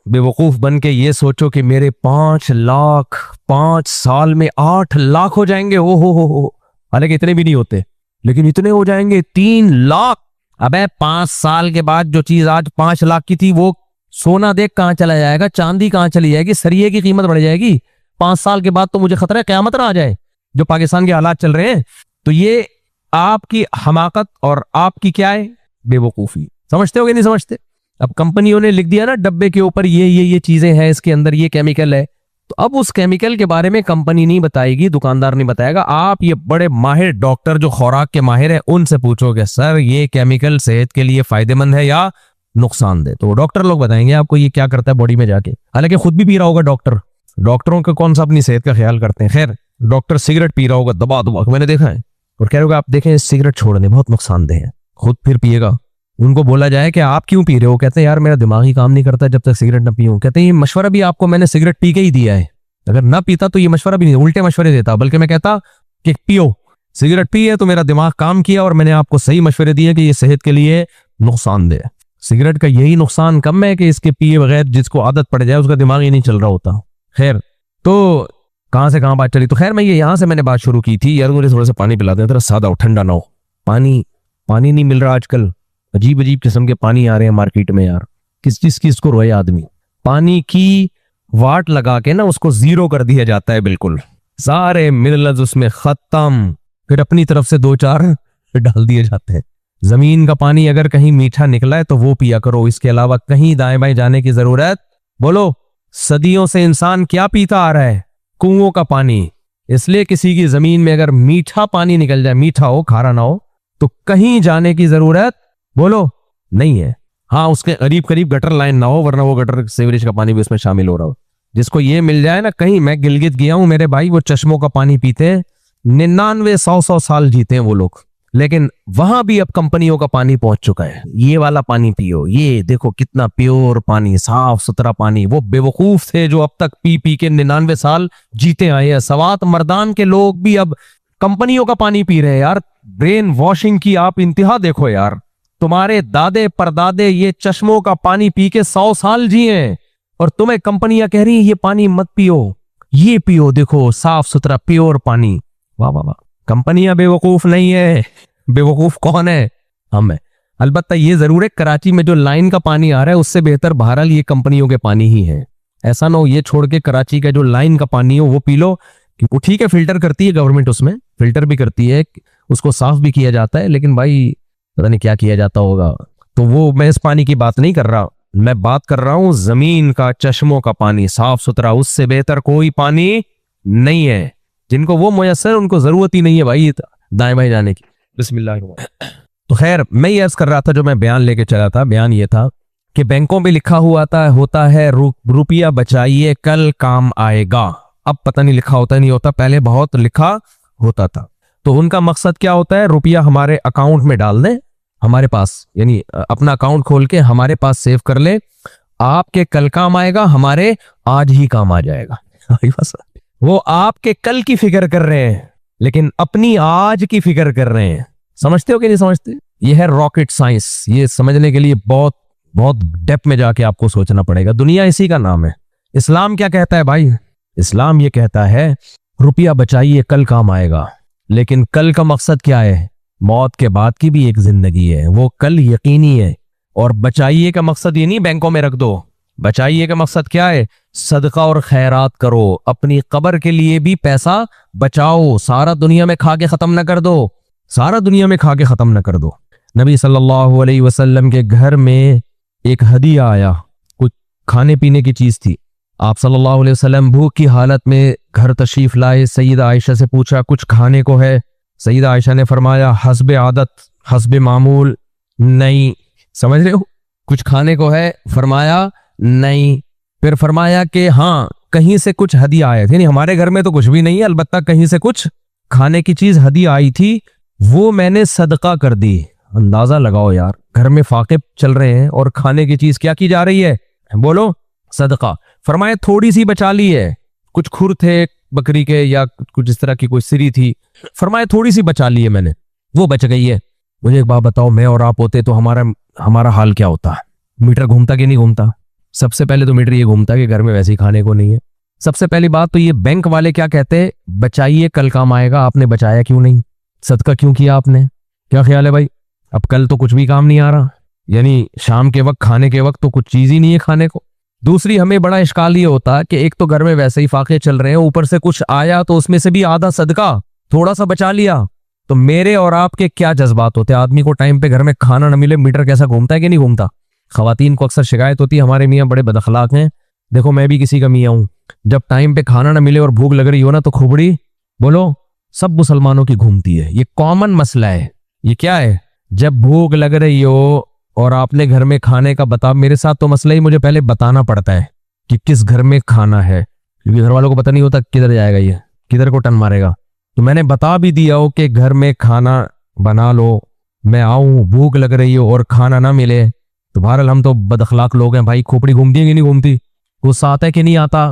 बेवकूफ बन के ये सोचो कि मेरे 5 लाख 5 साल में 8 लाख हो जाएंगे, ओ हो, हालांकि इतने भी नहीं होते, लेकिन इतने हो जाएंगे 3 लाख। अबे 5 साल के बाद जो चीज आज 5 लाख की थी वो सोना देख कहां चला जाएगा, चांदी कहां चली जाएगी, सरिये की कीमत बढ़ जाएगी। 5 साल के बाद तो मुझे खतरा है कयामत ना आ जाए, जो पाकिस्तान के हालात चल रहे हैं। तो ये आपकी हमाकत और आपकी क्या है, बेवकूफी। समझते हो कि नहीं समझते? अब कंपनियों ने लिख दिया ना डब्बे के ऊपर ये चीजें हैं, इसके अंदर ये केमिकल है, तो अब उस केमिकल के बारे में कंपनी नहीं बताएगी, दुकानदार नहीं बताएगा। आप ये बड़े माहिर डॉक्टर जो खुराक के माहिर है उनसे पूछोगे, सर ये केमिकल सेहत के लिए फायदेमंद है या नुकसानदेह? तो डॉक्टर लोग बताएंगे आपको ये क्या करता है बॉडी में जाके, हालांकि खुद भी पी रहा होगा डॉक्टर। डॉक्टरों का कौन सा अपनी सेहत का ख्याल करते हैं? खैर, डॉक्टर सिगरेट पी रहा होगा दबा दबा, मैंने देखा है, और कह रहे होगा आप देखें सिगरेट छोड़ने बहुत नुकसानदेह है, खुद फिर पिएगा। उनको बोला जाए कि आप क्यों पी रहे हो, कहते हैं यार मेरा दिमाग ही काम नहीं करता जब तक सिगरेट ना पीऊं। कहते हैं ये मशवरा भी आपको मैंने सिगरेट पी के ही दिया है, अगर ना पीता तो ये मशवरा भी नहीं, उल्टे मशवरे देता, बल्कि मैं कहता कि पियो, सिगरेट पी है तो मेरा दिमाग काम किया और मैंने आपको सही मशवरे दिए कि ये सेहत के लिए नुकसानदेह है। सिगरेट का यही नुकसान कम है कि इसके पिए बगैर जिसको आदत पड़ जाए उसका दिमाग ही नहीं चल रहा होता। खैर, तो कहां से कहां बात चली? तो खैर मैं ये यहां से मैंने बात शुरू की थी, यार मुझे थोड़ा सा पानी पिला दें, थोड़ा सादा हो, ठंडा ना हो। पानी नहीं मिल रहा आजकल, अजीब अजीब किस्म के पानी आ रहे हैं मार्केट में यार, किस चीज की इसको रोए आदमी। पानी की वाट लगा के ना उसको 0 कर दिया जाता है, बिल्कुल सारे मिनरल्स उसमें खत्म, फिर अपनी तरफ से 2-4 डाल दिए जाते हैं। जमीन का पानी अगर कहीं मीठा निकला है तो वो पिया करो, इसके अलावा कहीं दाएं बाएं जाने की जरूरत, बोलो सदियों से इंसान क्या पीता आ रहा है? कुओं का पानी। इसलिए किसी की जमीन में अगर मीठा पानी निकल जाए, मीठा हो खारा ना हो, तो कहीं जाने की जरूरत बोलो नहीं है। हाँ, उसके करीब करीब गटर लाइन ना हो, वरना वो गटर सीवरेज का पानी भी उसमें शामिल हो रहा हो। जिसको ये मिल जाए ना, कहीं मैं गिलगित गया हूं मेरे भाई, वो चश्मों का पानी पीते हैं, 99-100 साल जीते हैं वो लोग, लेकिन वहां भी अब कंपनियों का पानी पहुंच चुका है। ये वाला पानी पियो, ये देखो कितना प्योर पानी, साफ सुथरा पानी। वो बेवकूफ थे जो अब तक पी पी के 99 साल जीते आए हैं। सवात मर्दान के लोग भी अब कंपनियों का पानी पी रहे हैं यार। ब्रेन वॉशिंग की आप इंतहा देखो यार। तुम्हारे दादे परदादे ये चश्मों का पानी पी के 100 साल जिए, और तुम्हें कंपनियां कह रही है ये पानी मत पियो, ये पियो, देखो साफ सुथरा प्योर पानी। वाह वाह वाह, कंपनियां बेवकूफ नहीं है, बेवकूफ कौन है? हम है। अलबत्ता ये जरूर है कराची में जो लाइन का पानी आ रहा है उससे बेहतर बहरहाल ये कंपनियों के पानी ही है। ऐसा ना हो ये छोड़ के कराची का जो लाइन का पानी हो वो पी लो। वो ठीक है, फिल्टर करती है गवर्नमेंट, उसमें फिल्टर भी करती है, उसको साफ भी किया जाता है, लेकिन भाई पता नहीं क्या किया जाता होगा। तो वो मैं इस पानी की बात नहीं कर रहा, मैं बात कर रहा हूं जमीन का, चश्मों का पानी साफ सुथरा, उससे बेहतर कोई पानी नहीं है। जिनको वो मुयस्सर, उनको जरूरत ही नहीं है भाई दाएं बाएं जाने की। बिस्मिल्लाह। तो खैर मैं ये अर्ज कर रहा था, जो मैं बयान लेके चला था, बयान ये था कि बैंकों में लिखा हुआ होता है रुपया बचाइए कल काम आएगा। अब पता नहीं लिखा होता नहीं होता, पहले बहुत लिखा होता था। तो उनका मकसद क्या होता है, रुपया हमारे अकाउंट में डाल दें, हमारे पास, यानी अपना अकाउंट खोल के हमारे पास सेव कर ले, आपके कल काम आएगा, हमारे आज ही काम आ जाएगा। वो आपके कल की फिक्र कर रहे हैं लेकिन अपनी आज की फिक्र कर रहे हैं। समझते हो कि नहीं समझते? ये है रॉकेट साइंस। ये समझने के लिए बहुत बहुत डेप्थ में जाके आपको सोचना पड़ेगा। दुनिया इसी का नाम है। इस्लाम क्या कहता है भाई? इस्लाम ये कहता है रुपया बचाइए कल काम आएगा। लेकिन कल का मकसद क्या है? मौत के बाद की भी एक जिंदगी है, वो कल यकीनी है। और बचाइए का मकसद ये नहीं बैंकों में रख दो। बचाइए का मकसद क्या है? सदका और खैरात करो, अपनी कब्र के लिए भी पैसा बचाओ। सारा दुनिया में खा के खत्म ना कर दो, सारा दुनिया में खा के खत्म ना कर दो। नबी सल्लल्लाहु अलैहि वसल्लम के घर में एक हदिया आया, कुछ खाने पीने की चीज थी। आप सल्लल्लाहु अलैहि वसल्लम भूख की हालत में घर तशरीफ लाए। सईदा आयशा से पूछा कुछ खाने को है? सईदा आयशा ने फरमाया हस्बे आदत, हस्बे मामूल, नहीं। समझ रहे हो? कुछ खाने को है? फरमाया नहीं। फिर फरमाया कि हाँ कहीं से कुछ हदिया आए थे। नहीं, हमारे घर में तो कुछ भी नहीं है, अलबत्ता कहीं से कुछ खाने की चीज हदिया आई थी, वो मैंने सदका कर दी। अंदाजा लगाओ यार, घर में फाके चल रहे हैं और खाने की चीज क्या की जा रही है? बोलो सदका। फरमाया थोड़ी सी बचा ली है, कुछ खुर थे बकरी के या कुछ इस तरह की कोई सिरी थी, फरमाया थोड़ी सी बचा ली है मैंने, वो बच गई है। मुझे एक बात बताओ, मैं और आप होते तो हमारा हाल क्या होता? मीटर घूमता कि नहीं घूमता? सबसे पहले तो मीटर ये घूमता कि घर में वैसे ही खाने को नहीं है। सबसे पहली बात तो ये बैंक वाले क्या कहते हैं, बचाइए कल काम आएगा। आपने बचाया क्यों नहीं? सदका क्यों किया आपने? क्या ख्याल है भाई? अब कल तो कुछ भी काम नहीं आ रहा, यानी शाम के वक्त खाने के वक्त तो कुछ चीज ही नहीं है खाने को। दूसरी हमें बड़ा इश्काल ये होता कि एक तो घर में वैसे ही फाके चल रहे हैं, ऊपर से कुछ आया तो उसमें से भी आधा सदका, थोड़ा सा बचा लिया। तो मेरे और आपके क्या जज्बात होते हैं? आदमी को टाइम पे घर में खाना न मिले, मीटर कैसा घूमता है कि नहीं घूमता? खवातीन को अक्सर शिकायत होती है हमारे मियाँ बड़े बदअखलाक हैं। देखो मैं भी किसी का मियाँ हूं, जब टाइम पे खाना ना मिले और भूख लग रही हो ना तो खोपड़ी बोलो सब मुसलमानों की घूमती है। ये कॉमन मसला है। ये क्या है? जब भूख लग रही हो और आपने घर में खाने का बता, मेरे साथ तो मसला ही मुझे पहले बताना पड़ता है कि किस घर में खाना है, क्योंकि घर वालों को पता नहीं होता किधर जाएगा, ये किधर को टन मारेगा। तो मैंने बता भी दिया हो कि घर में खाना बना लो, मैं आऊं, भूख लग रही हो और खाना ना मिले तो बहरहाल हम तो बदअखलाक लोग हैं भाई। खोपड़ी घूमती है कि नहीं घूमती? गुस्सा आता है कि नहीं आता?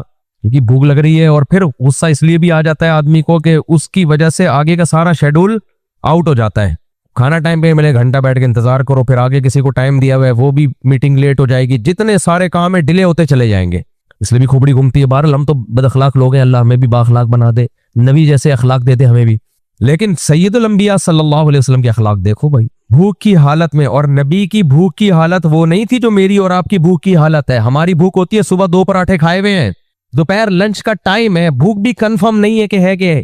क्योंकि भूख लग रही है। और फिर गुस्सा इसलिए भी आ जाता है आदमी को कि उसकी वजह से आगे का सारा शेड्यूल आउट हो जाता है। खाना टाइम पे मिले, घंटा बैठ के इंतजार करो, फिर आगे किसी को टाइम दिया हुआ है वो भी मीटिंग लेट हो जाएगी, जितने सारे काम है डिले होते चले जाएंगे, इसलिए भी खोपड़ी घूमती है। बहरहाल हम तो बदअखलाक लोग हैं, अल्लाह हमें भी बाअखलाक बना दे, नबी जैसे अखलाक दे दे हमें भी। लेकिन सैयदुल अंबिया सल्लल्लाहु अलैहि वसल्लम के अखलाक देखो भाई, भूख की हालत में। और नबी की भूख की हालत वो नहीं थी जो मेरी और आपकी भूख की हालत है। हमारी भूख होती है सुबह 2 पराठे खाए हुए हैं, दोपहर लंच का टाइम है, भूख भी कंफर्म नहीं है कि है कि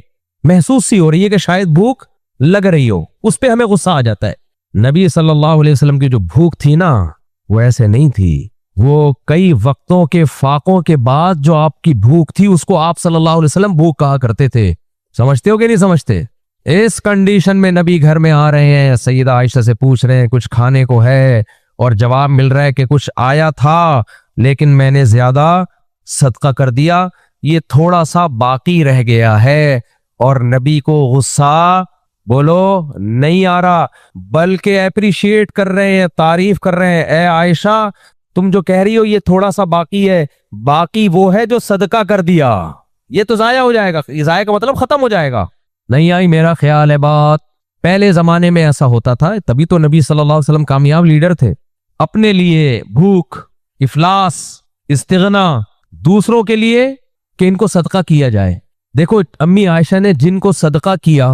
महसूस सी हो रही है कि शायद भूख लग रही हो, उस पे हमें गुस्सा आ जाता है। नबी सल्लल्लाहु अलैहि वसल्लम की जो भूख थी ना वो ऐसे नहीं थी। वो कई वक्तों के फाकों के बाद जो आपकी भूख थी उसको आप सल्लल्लाहु अलैहि वसल्लम भूख कहा करते थे। समझते हो कि नहीं समझते? इस कंडीशन में नबी घर में आ रहे हैं, सईदा आयशा से पूछ रहे हैं कुछ खाने को है, और जवाब मिल रहा है कि कुछ आया था लेकिन मैंने ज्यादा सदका कर दिया, ये थोड़ा सा बाकी रह गया है। और नबी को गुस्सा बोलो नहीं आ रहा, बल्कि एप्रिशिएट कर रहे हैं, तारीफ कर रहे हैं। ए आयशा, तुम जो कह रही हो ये थोड़ा सा बाकी है, बाकी वो है जो सदका कर दिया, ये तो जाया हो जाएगा। जाया का मतलब खत्म हो जाएगा। नहीं आई मेरा ख्याल है बात? पहले जमाने में ऐसा होता था, तभी तो नबी सल्लल्लाहु अलैहि वसल्लम कामयाब लीडर थे। अपने लिए भूख, इफलास, इस्तिगना, दूसरों के लिए कि इनको सदका किया जाए। देखो अम्मी आयशा ने जिनको सदका किया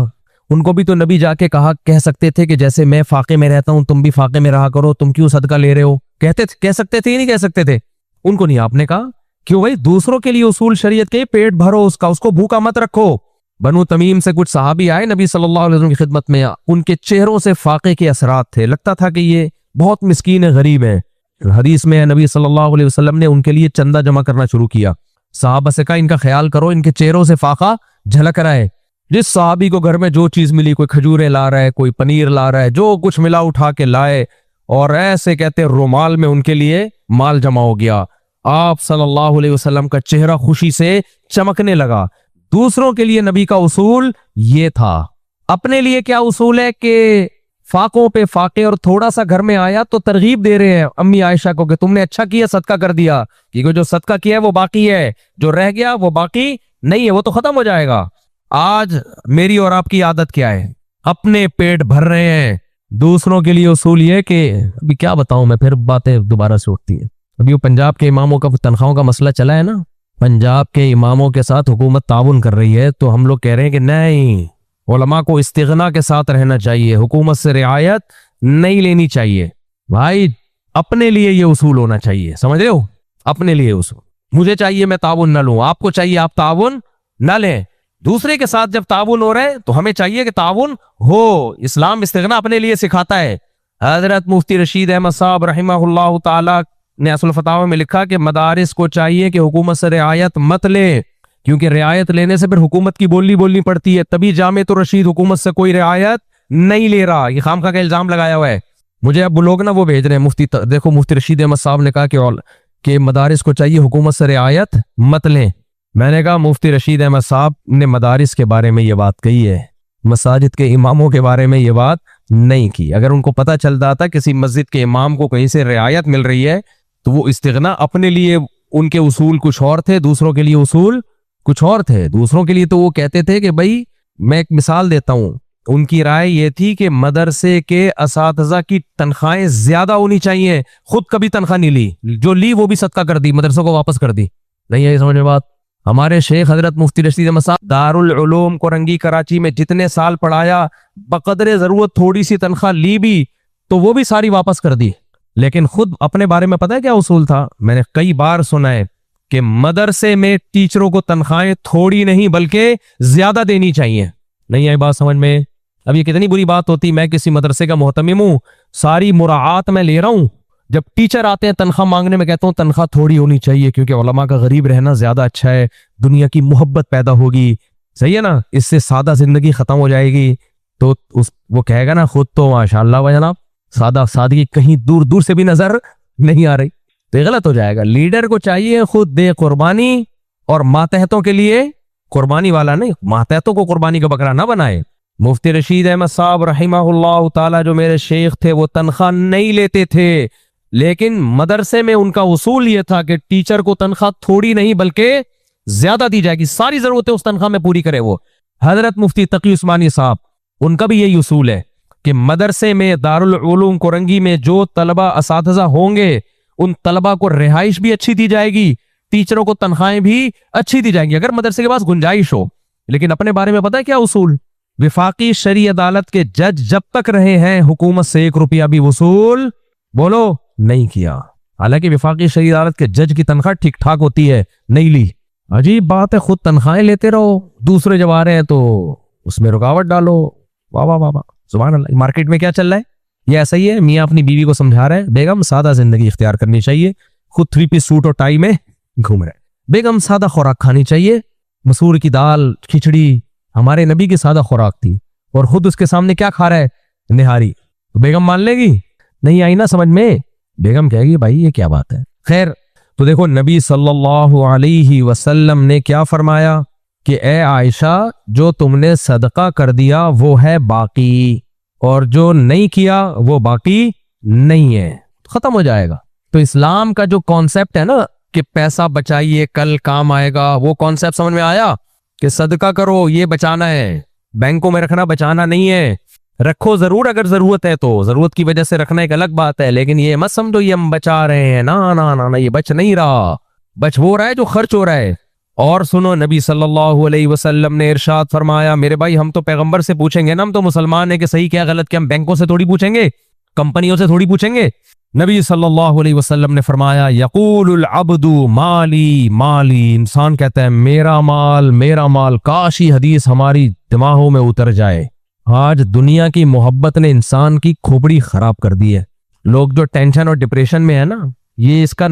उनको भी तो नबी जाके कह सकते थे कि जैसे मैं फाके में रहता हूं तुम भी फाके में रहा करो, तुम क्यों सदका ले रहे हो? कह सकते थे या नहीं कह सकते थे? उनको नहीं, आपने कहा क्यों भाई? दूसरों के लिए उसूल शरीयत के, पेट भरो उसका, उसको भूखा मत रखो। बनु तमीम से कुछ सहाबी आए नबी सल्लल्लाहु अलैहि वसल्लम की खिदमत में, उनके चेहरों से फाके के असरात थे, लगता था कि ये बहुत मिस्कीन है, गरीब है। हदीस में नबी सल्लल्लाहु अलैहि वसल्लम ने उनके लिए चंदा जमा करना शुरू किया। सहाबा से कहा इनका ख्याल करो, इनके चेहरों से फाका झलक रहा है। जिस सहाबी को घर में जो चीज मिली, कोई खजूरें ला रहा है, कोई पनीर ला रहा है, जो कुछ मिला उठा के लाए, और ऐसे कहते रुमाल में उनके लिए माल जमा हो गया। आप सल्लल्लाहु अलैहि वसल्लम का चेहरा खुशी से चमकने लगा। दूसरों के लिए नबी का उसूल ये था। अपने लिए क्या उसूल है कि फाकों पे फाके, और थोड़ा सा घर में आया तो तरगीब दे रहे हैं अम्मी आयशा को कि तुमने अच्छा किया, सदका कर दिया, क्योंकि जो सदका किया है वो बाकी है, जो रह गया वो बाकी नहीं है, वो तो खत्म हो जाएगा। आज मेरी और आपकी आदत क्या है? अपने पेट भर रहे हैं। दूसरों के लिए उसूल ये कि अभी क्या बताऊं मैं, फिर बातें दोबारा से उठती हैं। अभी वो पंजाब के इमामों का तनख्वाहों का मसला चला है ना, पंजाब के इमामों के साथ हुकूमत ताउन कर रही है, तो हम लोग कह रहे हैं कि नहीं, उलमा को इस्तिगना के साथ रहना चाहिए, हुकूमत से रियायत नहीं लेनी चाहिए। भाई अपने लिए ये उसूल होना चाहिए, समझ रहे हो? अपने लिए उसूल, मुझे चाहिए मैं ताउन ना लूं, आपको चाहिए आप ताउन ना लें। दूसरे के साथ जब ताउन हो रहा है तो हमें चाहिए कि ताउन हो। इस्लाम इस्तिगना अपने लिए सिखाता है। हजरत मुफ्ती रशीद अहमद साहब रहिमहुल्लाह ताला ने असल फतावा में लिखा कि मदारिस को चाहिए कि हुकूमत से रियायत मत ले, क्योंकि रियायत लेने से फिर हुकूमत की बोलनी पड़ती है। तभी जामे तो रशीद हुकूमत से कोई रियायत नहीं ले रहा, ये खामखा का इल्जाम लगाया हुआ है। मुझे अब लोग ना वो भेज रहे हैं, मुफ्ती देखो मुफ्ती रशीद अहमद साहब ने कहा कि मदारिस को चाहिए हुकूमत से रियायत मत लें। मैंने कहा मुफ्ती रशीद अहमद साहब ने मदारिस के बारे में ये बात कही है, मसाजिद के इमामों के बारे में ये बात नहीं की। अगर उनको पता चलता था किसी मस्जिद के इमाम को कहीं से रियायत मिल रही है तो वो इस्तिगना, अपने लिए उनके उसूल कुछ और थे, दूसरों के लिए उसूल कुछ और थे। दूसरों के लिए तो वो कहते थे कि भाई, मैं एक मिसाल देता हूं, उनकी राय ये थी कि मदरसे के असातिज़ा की तनख्वाहें ज्यादा होनी चाहिए। खुद कभी तनख्वाह नहीं ली, जो ली वो भी सदका कर दी, मदरसों को वापस कर दी। नहीं है समझ में बात? हमारे शेख हजरत मुफ्ती रशीद अहमद साहब दारुल उलूम कोरंगी कराची में जितने साल पढ़ाया, बकदरे जरूरत थोड़ी सी तनख्वाह ली भी तो वो भी सारी वापस कर दी। लेकिन खुद अपने बारे में पता है क्या उसूल था? मैंने कई बार सुना है कि मदरसे में टीचरों को तनख्वाहें थोड़ी नहीं बल्कि ज्यादा देनी चाहिए। नहीं आई बात समझ में? अब ये कितनी बुरी बात होती, मैं किसी मदरसे का मोहतमिम हूं, सारी मुराआत मैं ले रहा हूं, जब टीचर आते हैं तनख्वाह मांगने में कहता हूं तनख्वाह थोड़ी होनी चाहिए, क्योंकि उलमा का गरीब रहना ज्यादा अच्छा है, दुनिया की मोहब्बत पैदा होगी, सही है ना, इससे सादा जिंदगी खत्म हो जाएगी। तो वो कहेगा ना खुद तो माशाअल्लाह भाई जनाब, सादा सादगी कहीं दूर दूर से भी नजर नहीं आ रही, तो गलत हो जाएगा। लीडर को चाहिए खुद दे कुर्बानी, और मातहतों के लिए कुर्बानी वाला नहीं, मातहतों को कुर्बानी का बकरा ना बनाए। मुफ्ती रशीद अहमद साहब रहिमहुल्लाह ताला जो मेरे शेख थे, वो तनख्वाह नहीं लेते थे, लेकिन मदरसे में उनका उसूल ये था कि टीचर को तनख्वाह थोड़ी नहीं बल्कि ज्यादा दी जाएगी, सारी जरूरतें उस तनख्वाह में पूरी करे वो। हजरत मुफ्ती तकी उस्मानी साहब, उनका भी यही उसूल है कि मदरसे में दारुल उलूम कोरंगी में जो तलबा असातिज़ा होंगे, उन तलबा को रिहाइश भी अच्छी दी जाएगी, टीचरों को तनख्वाहें भी अच्छी दी जाएंगी, अगर मदरसे के पास गुंजाइश हो। लेकिन अपने बारे में पता है क्या उसूल? विफाकी शरी अदालत के जज जब तक रहे हैं, हुकूमत से 1 रुपया भी वसूल बोलो नहीं किया। हालांकि विफाकी शरी अदालत के जज की तनख्वाह ठीक ठाक होती है, नहीं ली। अजीब बात है, खुद तनख्वाहें लेते रहो, दूसरे जब आ रहे हैं तो उसमें रुकावट डालो। वाह वाह वाह वाह, सुभान अल्लाह। मार्केट में क्या चल रहा है? ये ऐसा ही है, मियाँ अपनी बीवी को समझा रहा है, बेगम सादा जिंदगी इख्तियार करनी चाहिए, खुद 3 पीस सूट और टाई में घूम रहे हैं। बेगम सादा खुराक खानी चाहिए, मसूर की दाल खिचड़ी हमारे नबी की सादा खुराक थी, और खुद उसके सामने क्या खा रहा है? निहारी। तो बेगम मान लेगी? नहीं आई ना समझ में? बेगम कहेगी भाई ये क्या बात है। खैर, तो देखो नबी सल्लल्लाहु अलैहि वसल्लम ने क्या फरमाया कि ए आयशा, जो तुमने सदका कर दिया वो है बाकी, और जो नहीं किया वो बाकी नहीं है, खत्म हो जाएगा। तो इस्लाम का जो कॉन्सेप्ट है ना कि पैसा बचाइए कल काम आएगा, वो कॉन्सेप्ट समझ में आया कि सदका करो ये बचाना है, बैंकों में रखना बचाना नहीं है। रखो जरूर अगर जरूरत है तो, जरूरत की वजह से रखना एक अलग बात है, लेकिन ये मत समझो ये हम बचा रहे हैं, ना ना ना ना, ये बच नहीं रहा, बच वो रहा है जो खर्च हो रहा है। और सुनो, नबी सल्लल्लाहु अलैहि वसल्लम ने इरशाद फरमाया, मेरे भाई हम तो पैगंबर से पूछेंगे ना, हम तो मुसलमान है कि सही क्या गलत क्या, हम बैंकों से थोड़ी पूछेंगे, कंपनियों से थोड़ी पूछेंगे। नबी सल्लल्लाहु अलैहि वसल्लम ने फरमाया, यकूलुल अब्दु माली माली, इंसान कहता है मेरा माल मेरा माल। काश ये हदीस हमारी दिमागों में उतर जाए। आज दुनिया की मोहब्बत ने इंसान की खोपड़ी खराब कर दी है। लोग जो टेंशन और डिप्रेशन में है ना, ये इसका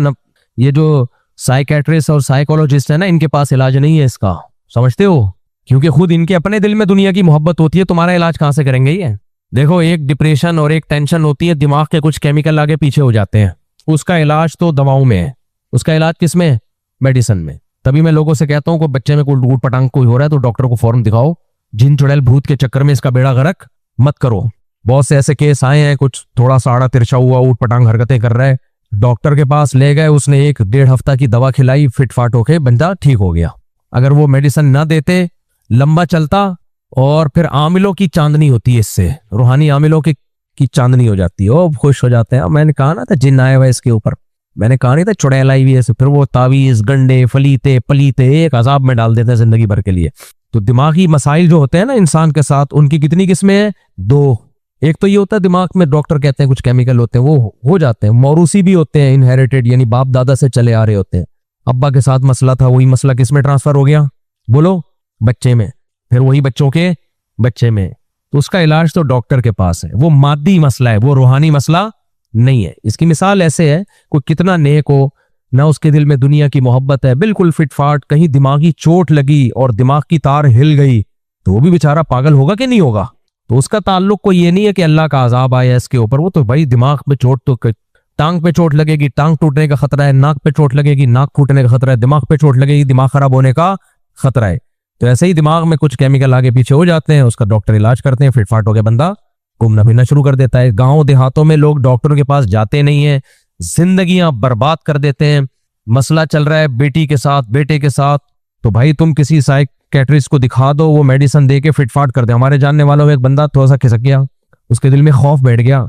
ये जो साइकेट्रिस्ट और साइकोलॉजिस्ट है ना, इनके पास इलाज नहीं है इसका, समझते हो? क्योंकि खुद इनके अपने दिल में दुनिया की मोहब्बत होती है, तुम्हारा इलाज कहां से करेंगे ये? देखो, एक डिप्रेशन और एक टेंशन होती है, दिमाग के कुछ केमिकल आगे पीछे हो जाते हैं, उसका इलाज तो दवाओं में है, उसका इलाज किस में है? मेडिसिन में। तभी मैं लोगों से कहता हूँ कोई बच्चे में कोई ऊट पटांग कोई हो रहा है तो डॉक्टर को फौरन दिखाओ। जिन चुड़ैल भूत के चक्कर में इसका बेड़ा गर्क मत करो। बहुत से ऐसे केस आए हैं, कुछ थोड़ा सा आड़ा तिरछा हुआ ऊट पटांग हरकतें कर रहा है, डॉक्टर के पास ले गए, उसने 1-1.5 हफ्ता की दवा खिलाई, फिटफाट होके बंदा ठीक हो गया। अगर वो मेडिसिन ना देते, लंबा चलता, और फिर आमिलों की चांदनी होती है, इससे रूहानी आमिलों की चांदनी हो जाती है, वो खुश हो जाते हैं। मैंने कहा ना था जिन आया हुआ इसके ऊपर, मैंने कहा नहीं था चुड़ैल आई हुई है, फिर वो तावीज गंडे फलीते पलीते एक अजाब में डाल देते हैं जिंदगी भर के लिए। तो दिमागी मसाइल जो होते हैं ना इंसान के साथ, उनकी कितनी किस्में हैं? 2। एक तो ये होता है दिमाग में डॉक्टर कहते हैं कुछ केमिकल होते हैं, वो हो जाते हैं। मौरूसी भी होते हैं, इनहेरिटेड, यानी बाप दादा से चले आ रहे होते हैं। अब्बा के साथ मसला था, वही मसला किस में ट्रांसफर हो गया? बोलो, बच्चे में, फिर वही बच्चों के बच्चे में। तो उसका इलाज तो डॉक्टर के पास है। वो मादी मसला है, वो रूहानी मसला नहीं है। इसकी मिसाल ऐसे है, कोई कितना नेक हो ना, उसके दिल में दुनिया की मोहब्बत है, बिल्कुल फिटफाट, कहीं दिमागी चोट लगी और दिमाग की तार हिल गई तो वो भी बेचारा पागल होगा कि नहीं होगा? तो उसका ताल्लुक कोई ये नहीं है कि अल्लाह का अजाब आया इसके ऊपर। वो तो भाई दिमाग पे चोट, तो टांग पे चोट लगेगी, टांग टूटने का खतरा है, नाक पे चोट लगेगी, नाक फूटने का खतरा है, दिमाग पे चोट लगेगी, दिमाग खराब होने का खतरा है। तो ऐसे ही दिमाग में कुछ केमिकल आगे पीछे हो जाते हैं, उसका डॉक्टर इलाज करते हैं, फिटफाट हो गया बंदा घूमना फिरना शुरू कर देता है। गांव देहातों में लोग डॉक्टरों के पास जाते नहीं है, जिंदगियां बर्बाद कर देते हैं। मसला चल रहा है बेटी के साथ, बेटे के साथ, तो भाई तुम किसी साइकियाट्रिस्ट को दिखा दो, वो मेडिसिन दे के फिटफाट कर दे। हमारे जानने वालों में एक बंदा थोड़ा सा खिसक गया, उसके दिल में खौफ बैठ गया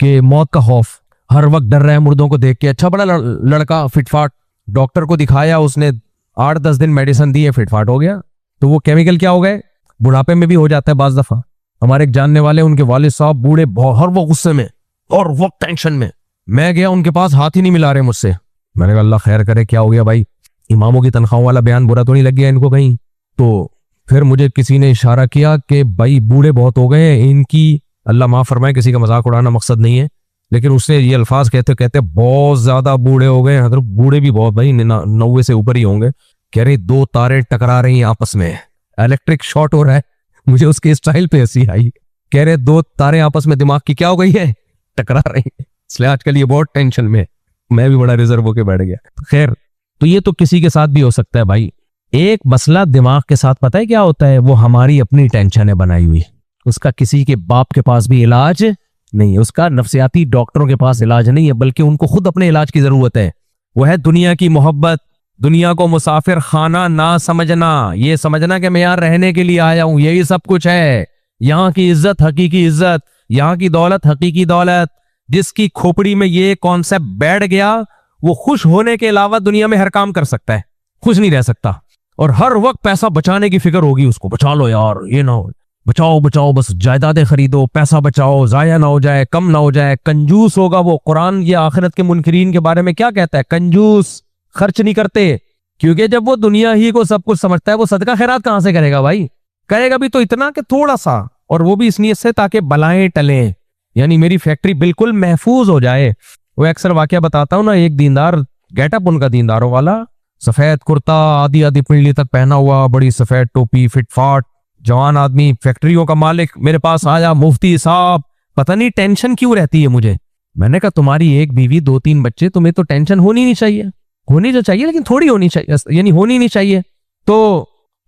कि मौत का खौफ, हर वक्त डर रहा है मुर्दों को देख के। अच्छा बड़ा लड़का फिटफाट, डॉक्टर को दिखाया, उसने 8-10 दिन मेडिसिन दी है, फिटफाट हो गया। तो वो केमिकल क्या हो गए? बुढ़ापे में भी हो जाता है बाज दफा। हमारे एक जानने वाले, उनके वालिद साहब बूढ़े, हर वो गुस्से में और वो टेंशन में। मैं गया उनके पास, हाथ ही नहीं मिला रहे मुझसे। मैंने कहा अल्लाह खैर करे, क्या हो गया भाई? इमामों की तनख्वाहों वाला बयान बुरा तो नहीं लग गया इनको कहीं? तो फिर मुझे किसी ने इशारा किया कि भाई बूढ़े बहुत हो गए हैं इनकी, अल्लाह माफ फरमाए, किसी का मजाक उड़ाना मकसद नहीं है, लेकिन उसने ये अल्फाज कहते कहते बहुत ज्यादा बूढ़े हो गए। हजरत बूढ़े भी बहुत भाई 90 से ऊपर ही होंगे। कह रहे 2 तारे टकरा रही हैं आपस में, इलेक्ट्रिक शॉर्ट हो रहा है। मुझे उसके स्टाइल पे हंसी आई। कह रहे 2 तारे आपस में दिमाग की क्या हो गई है? टकरा रही है। इसलिए आजकल ये बहुत टेंशन में, मैं भी बड़ा रिजर्व होके बैठ गया। खैर, तो ये तो किसी के साथ भी हो सकता है भाई। एक मसला दिमाग के साथ पता है क्या होता है? वो हमारी अपनी टेंशन है बनाई हुई, उसका किसी के बाप के पास भी इलाज नहीं है, उसका नफ्सियाती डॉक्टरों के पास इलाज नहीं है, बल्कि उनको खुद अपने इलाज की जरूरत है। वो है दुनिया की मोहब्बत, दुनिया को मुसाफिर खाना ना समझना, ये समझना कि मैं यहाँ रहने के लिए आया हूं, यही सब कुछ है। यहाँ की इज्जत हकीकी इज्जत, यहाँ की दौलत हकीकी दौलत। जिसकी खोपड़ी में ये कॉन्सेप्ट बैठ गया, वो खुश होने के अलावा दुनिया में हर काम कर सकता है, खुश नहीं रह सकता। और हर वक्त पैसा बचाने की फिक्र होगी उसको, बचा लो यार, ये ना हो, बचाओ बचाओ, बस जायदादें खरीदो, पैसा बचाओ, जाया ना हो जाए, कम ना हो जाए। कंजूस होगा वो। कुरान ये आखिरत के मुनकरीन के बारे में क्या कहता है? कंजूस, खर्च नहीं करते। क्योंकि जब वो दुनिया ही को सब कुछ समझता है, वो सदका खैरात कहां से करेगा भाई? करेगा भी तो इतना कि थोड़ा सा, और वो भी इस नीयत से ताकि बलाएं टलें, यानी मेरी फैक्ट्री बिल्कुल महफूज हो जाए। वो अक्सर वाकया बताता हूं ना, एक दीनदार, गेटअप उनका दीनदारों वाला, सफेद कुर्ता आधी आधी पिंडली तक पहना हुआ, बड़ी सफेद टोपी, फिटफाट जवान आदमी, फैक्ट्रियों का मालिक, मेरे पास आया, मुफ्ती साहब पता नहीं टेंशन क्यों रहती है मुझे। मैंने कहा तुम्हारी 1 बीवी 2-3 बच्चे, तुम्हें तो टेंशन होनी नहीं चाहिए। होनी तो चाहिए लेकिन थोड़ी होनी चाहिए, यानी होनी नहीं चाहिए। तो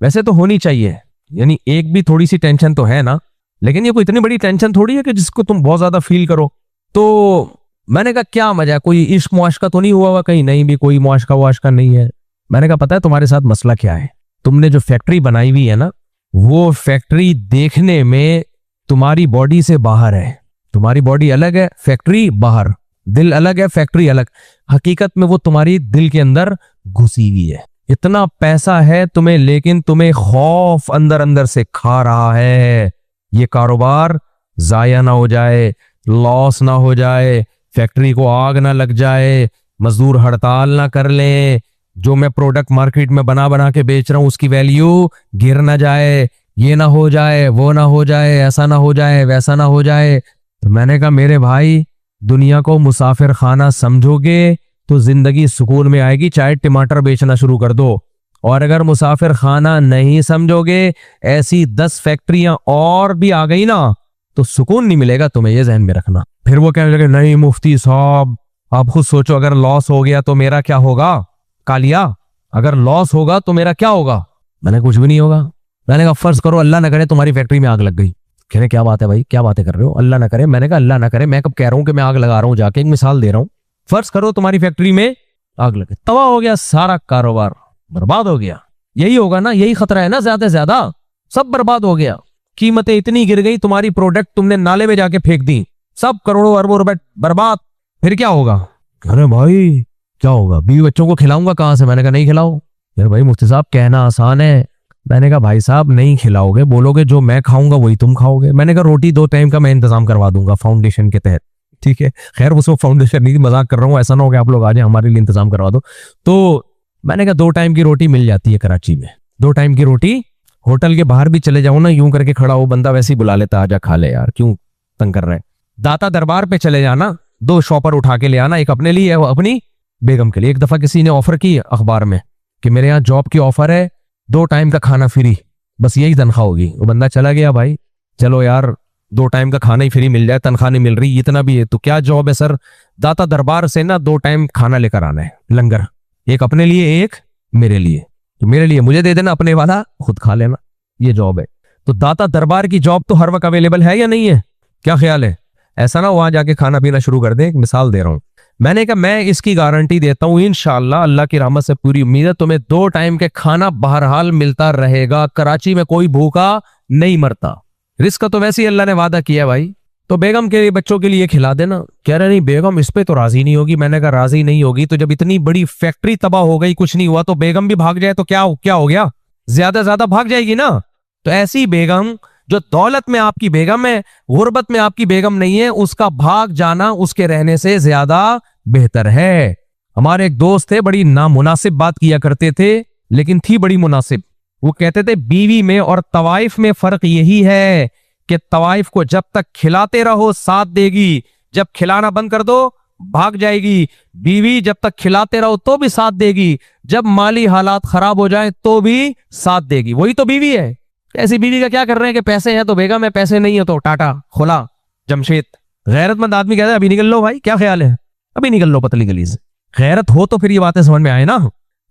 वैसे तो होनी चाहिए, यानी एक भी थोड़ी सी टेंशन तो है ना, लेकिन ये कोई इतनी बड़ी टेंशन थोड़ी है कि जिसको तुम बहुत ज्यादा फील करो। तो मैंने कहा क्या मजा, कोई इश्क मुआशका तो नहीं हुआ हुआ कहीं? नहीं, भी कोई मुआशका वाशका नहीं है। मैंने कहा पता है तुम्हारे साथ मसला क्या है? तुमने जो फैक्ट्री बनाई हुई है ना, वो फैक्ट्री देखने में तुम्हारी बॉडी से बाहर है। तुम्हारी बॉडी अलग है, फैक्ट्री बाहर, दिल अलग है, फैक्ट्री अलग। हकीकत में वो तुम्हारी दिल के अंदर घुसी हुई है। इतना पैसा है तुम्हें, लेकिन तुम्हें खौफ अंदर अंदर से खा रहा है, ये कारोबार जाया ना हो जाए, लॉस ना हो जाए, फैक्ट्री को आग ना लग जाए, मजदूर हड़ताल ना कर ले, जो मैं प्रोडक्ट मार्केट में बना बना के बेच रहा हूं उसकी वैल्यू गिर ना जाए, ये ना हो जाए, वो ना हो जाए, ऐसा ना हो जाए, वैसा ना हो जाए। तो मैंने कहा मेरे भाई, दुनिया को मुसाफिर खाना समझोगे तो जिंदगी सुकून में आएगी, चाहे टमाटर बेचना शुरू कर दो। और अगर मुसाफिर खाना नहीं समझोगे, ऐसी 10 फैक्ट्रियां और भी आ गई ना, तो सुकून नहीं मिलेगा तुम्हें, ये जहन में रखना। फिर वो कहने लगे नहीं मुफ्ती साहब, आप खुद सोचो, अगर लॉस हो गया तो मेरा क्या होगा? कालिया, अगर लॉस होगा तो मेरा क्या होगा? मैंने कुछ भी नहीं होगा। मैंने कहा फर्ज करो अल्लाह ना करे तुम्हारी फैक्ट्री में आग लग गई। कह रहे क्या बात है भाई, क्या बातें कर रहे हो, अल्लाह ना करे। मैंने कहा अल्लाह ना करे, मैं कब कह रहा हूं कि मैं आग लगा रहा हूं, जाके एक मिसाल दे रहा हूं। फर्ज करो तुम्हारी फैक्ट्री में आग लगे, तबाह हो गया, सारा कारोबार बर्बाद हो गया। यही होगा ना, यही खतरा है ना, ज्यादा से ज्यादा सब बर्बाद हो गया। कीमतें इतनी गिर गई, तुम्हारी प्रोडक्ट तुमने नाले में जाके फेंक दी, सब करोड़ों अरबों रुपए बर्बाद, फिर क्या होगा? अरे भाई क्या होगा, बीवी बच्चों को खिलाऊंगा कहां से? मैंने कहा नहीं खिलाओ। यार भाई मुफ्ती साहब कहना आसान है। मैंने कहा भाई साहब नहीं खिलाओगे, बोलोगे जो मैं खाऊंगा वही तुम खाओगे। मैंने कहा रोटी 2 टाइम का मैं इंतजाम करवा दूंगा फाउंडेशन के तहत, ठीक है? खैर उसमें फाउंडेशन नहीं, मजाक कर रहा हूँ, ऐसा ना हो कि आप लोग आ जाए हमारे लिए इंतजाम करवा दो। तो मैंने कहा 2 टाइम की रोटी मिल जाती है कराची में, 2 टाइम की रोटी। होटल के बाहर भी चले जाओ ना, यूं करके खड़ा हो बंदा, वैसे ही बुला लेता, आजा खा ले यार, क्यों तंग कर रहे हैं। दाता दरबार पे चले जाना, 2 शॉपर उठा के ले आना, एक अपने लिए अपनी बेगम के लिए। एक दफा किसी ने ऑफर की अखबार में कि मेरे यहाँ जॉब की ऑफर है, 2 टाइम का खाना फ्री, बस यही तनख्वाह होगी। वो बंदा चला गया, भाई चलो यार 2 टाइम का खाना ही फ्री मिल जाए, तनख्वाह नहीं मिल रही, इतना भी है तो क्या जॉब है सर? दाता दरबार से ना 2 टाइम खाना लेकर आना है, लंगर, एक अपने लिए एक मेरे लिए। तो मेरे लिए मुझे दे देना, अपने वाला खुद खा लेना, ये जॉब है। तो दाता दरबार की जॉब तो हर वक्त अवेलेबल है या नहीं है? क्या ख्याल है? ऐसा ना वहां जाके खाना पीना शुरू कर दे। एक मिसाल दे रहा हूं। मैंने कहा मैं इसकी गारंटी देता हूं, इंशाअल्लाह अल्लाह की रहमत से पूरी उम्मीद है, तुम्हें 2 टाइम के खाना बहरहाल मिलता रहेगा। कराची में कोई भूखा नहीं मरता। रिस्क का तो वैसे ही अल्लाह ने वादा किया भाई, तो बेगम के लिए बच्चों के लिए खिला देना। कह रहे नहीं बेगम इस पे तो राजी नहीं होगी। मैंने कहा राजी नहीं होगी तो जब इतनी बड़ी फैक्ट्री तबाह हो गई, कुछ नहीं हुआ, तो बेगम भी भाग जाए तो क्या हो गया? ज्यादा भाग जाएगी ना। तो ऐसी बेगम जो दौलत में आपकी बेगम है, गुर्बत में आपकी बेगम नहीं है, उसका भाग जाना उसके रहने से ज्यादा बेहतर है। हमारे एक दोस्त थे, बड़ी नामुनासिब बात किया करते थे, लेकिन थी बड़ी मुनासिब। वो कहते थे बीवी में और तवाइफ में फर्क यही है कि तवाइफ को जब तक खिलाते रहो साथ देगी, जब खिलाना बंद कर दो भाग जाएगी। बीवी जब तक खिलाते रहो तो भी साथ देगी, जब माली हालात खराब हो जाए तो भी साथ देगी। वही तो बीवी है। ऐसी बीवी का क्या कर रहे हैं कि पैसे हैं तो बेगम है, पैसे नहीं है तो टाटा खुला जमशेद। गैरतमंद आदमी कहता है अभी निकल लो भाई, क्या ख्याल है, अभी निकल लो पतली गली से। गैरत हो तो फिर ये बातें समझ में आए ना।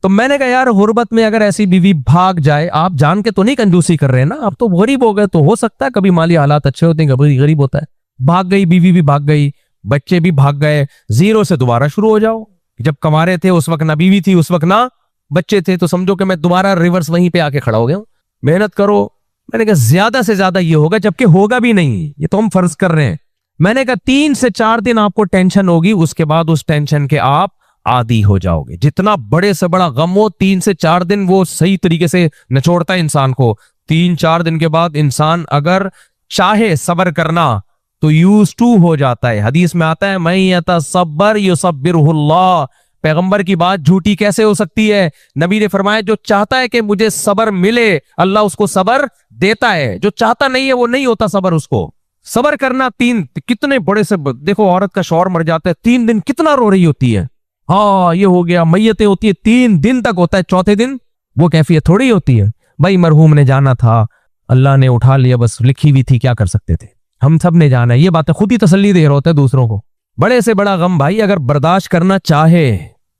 तो मैंने कहा यार गुर्बत में अगर ऐसी बीवी भाग जाए, आप जान के तो नहीं कंजूसी कर रहे हैं ना, आप तो गरीब हो गए, तो हो सकता है कभी माली हालात अच्छे होते हैं, कभी गरीब होता है। भाग गई बीवी भी भाग गई, बच्चे भी भाग गए, 0 से दोबारा शुरू हो जाओ। जब कमा रहे थे उस वक्त ना बीवी थी, उस वक्त ना बच्चे थे, तो समझो कि मैं दोबारा रिवर्स वहीं पे आके खड़ा हो गया हूं। मेहनत करो। मैंने कहा ज्यादा से ज्यादा ये होगा, जबकि होगा भी नहीं, ये तो हम फर्ज कर रहे हैं। मैंने कहा 3 से 4 दिन आपको टेंशन होगी, उसके बाद उस टेंशन के आप आदी हो जाओगे। जितना बड़े से बड़ा गम हो, 3 से 4 दिन वो सही तरीके से निचोड़ता है इंसान को। 3-4 दिन के बाद इंसान अगर चाहे सब्र करना तो यूज टू हो जाता है। हदीस में आता है मैं यतसब्बर युसब्बिरुहुल्लाह। पैगंबर की बात झूठी कैसे हो सकती है? नबी ने फरमाया जो चाहता है कि मुझे सब्र मिले, अल्लाह उसको सब्र देता है। जो चाहता नहीं है वो नहीं होता सब्र उसको। सब्र करना 3 कितने बड़े से, देखो औरत का शौहर मर जाता है 3 दिन कितना रो रही होती है। हाँ ये हो गया, मैयतें होती है 3 दिन तक होता है, चौथे दिन वो कैफियत थोड़ी होती है। भाई मरहूम ने जाना था, अल्लाह ने उठा लिया, बस लिखी हुई थी, क्या कर सकते थे। हम सब ने जाना है, ये बातें खुद ही तसल्ली दे रहे होते हैं दूसरों को। बड़े से बड़ा गम भाई अगर बर्दाश्त करना चाहे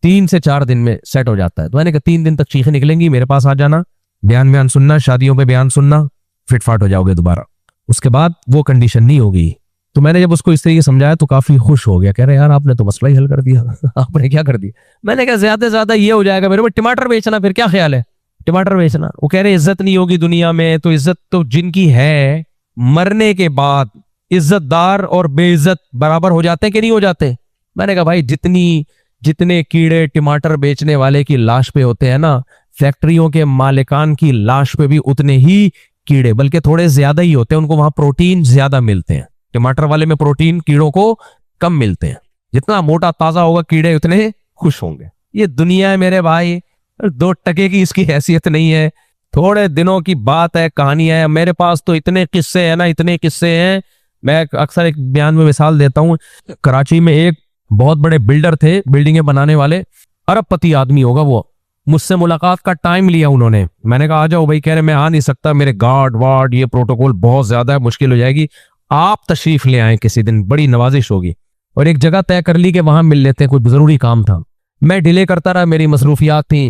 3 से 4 दिन में सेट हो जाता है। तो मैंने कहा 3 दिन तक चीखें निकलेंगी, मेरे पास आ जाना, बयान सुनना, शादियों पे बयान सुनना, फिटफाट हो जाओगे दोबारा। उसके बाद वो कंडीशन नहीं होगी। तो मैंने जब उसको इस तरीके समझाया तो काफी खुश हो गया, कह रहे यार आपने तो मसला ही हल कर दिया। आपने क्या कर दिया? मैंने कहा ज्यादा से ज्यादा ये हो जाएगा मेरे को, टमाटर बेचना, फिर क्या ख्याल है टमाटर बेचना। वो कह रहे इज्जत नहीं होगी दुनिया में। तो इज्जत तो जिनकी है, मरने के बाद इज्जतदार और बेइज्जत बराबर हो जाते हैं कि नहीं हो जाते? मैंने कहा भाई जितने कीड़े टमाटर बेचने वाले की लाश पे होते हैं ना, फैक्ट्रियों के मालिकान की लाश पे भी उतने ही कीड़े, बल्कि थोड़े ज्यादा ही होते हैं। उनको वहां प्रोटीन ज्यादा मिलते हैं। टमाटर वाले में प्रोटीन कीड़ों को कम मिलते हैं। जितना मोटा ताजा होगा कीड़े उतने खुश होंगे। ये दुनिया है मेरे भाई, 2 टके की इसकी हैसियत नहीं है। थोड़े दिनों की बात है, कहानियां है। मेरे पास तो इतने किस्से हैं ना, इतने किस्से हैं। मैं अक्सर एक बयान में मिसाल देता हूं। कराची में एक बहुत बड़े बिल्डर थे, बिल्डिंगें बनाने वाले, अरबपति आदमी होगा वो। मुझसे मुलाकात का टाइम लिया उन्होंने। मैंने कहा आ जाओ भाई। कह रहे मैं आ नहीं सकता, मेरे गार्ड वार्ड ये प्रोटोकॉल बहुत ज्यादा है, मुश्किल हो जाएगी, आप तशरीफ ले आए किसी दिन, बड़ी नवाजिश होगी। और एक जगह तय कर ली कि वहां मिल लेते हैं, कुछ जरूरी काम था। मैं डिले करता रहा, मेरी मसरूफियात थी।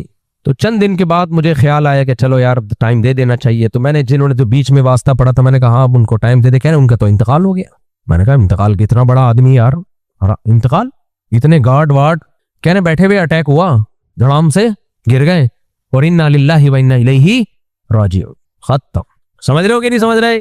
तो चंद दिन के बाद मुझे ख्याल आया कि चलो यार टाइम दे देना चाहिए। तो मैंने जिन्होंने जो बीच में वास्ता पड़ा था, मैंने कहा हाँ, अब उनको टाइम दे दे। कह रहे उनका तो इंतकाल हो गया। मैंने कहा इंतकाल कितना बड़ा आदमी यार, इंतकाल, इतने गार्ड वार्ड। कहने बैठे हुए अटैक हुआ, धड़ाम से गिर गए, और इन्ना लिल्लाहि व इन्ना इलैहि राजिऊन, खत्म। समझ रहे हो कि नहीं समझ रहे?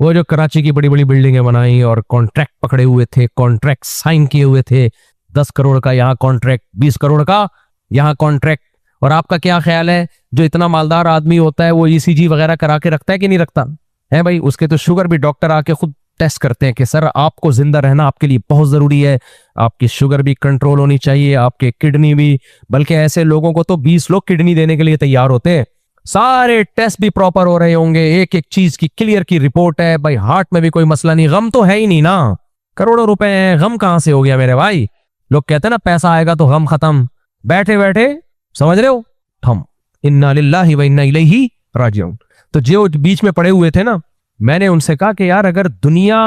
वो जो कराची की बड़ी बड़ी बिल्डिंगें बनाई और कॉन्ट्रैक्ट पकड़े हुए थे, कॉन्ट्रैक्ट साइन किए हुए थे, 10 करोड़ का यहाँ कॉन्ट्रैक्ट, 20 करोड़ का यहाँ कॉन्ट्रैक्ट। और आपका क्या ख्याल है, जो इतना मालदार आदमी होता है वो ईसीजी वगैरह करा के रखता है कि नहीं रखता है भाई? उसके तो शुगर भी डॉक्टर आके खुद टेस्ट करते हैं कि सर आपको जिंदा रहना आपके लिए बहुत जरूरी है, आपकी शुगर भी कंट्रोल होनी चाहिए, आपके किडनी भी। बल्कि ऐसे लोगों को तो 20 लोग किडनी देने के लिए तैयार होते हैं। सारे टेस्ट भी प्रॉपर हो रहे होंगे, एक एक चीज की क्लियर की रिपोर्ट है भाई, हार्ट में भी कोई मसला नहीं। गम तो है ही नहीं ना, करोड़ों रुपए हैं, गम कहां से हो गया मेरे भाई? लोग कहते हैं ना पैसा आएगा तो गम खत्म। बैठे बैठे, समझ रहे हो, थम, इन्ना लिल्लाहि व इन्ना इलैहि राजिऊन। तो जो बीच में पड़े हुए थे ना, मैंने उनसे कहा कि यार अगर दुनिया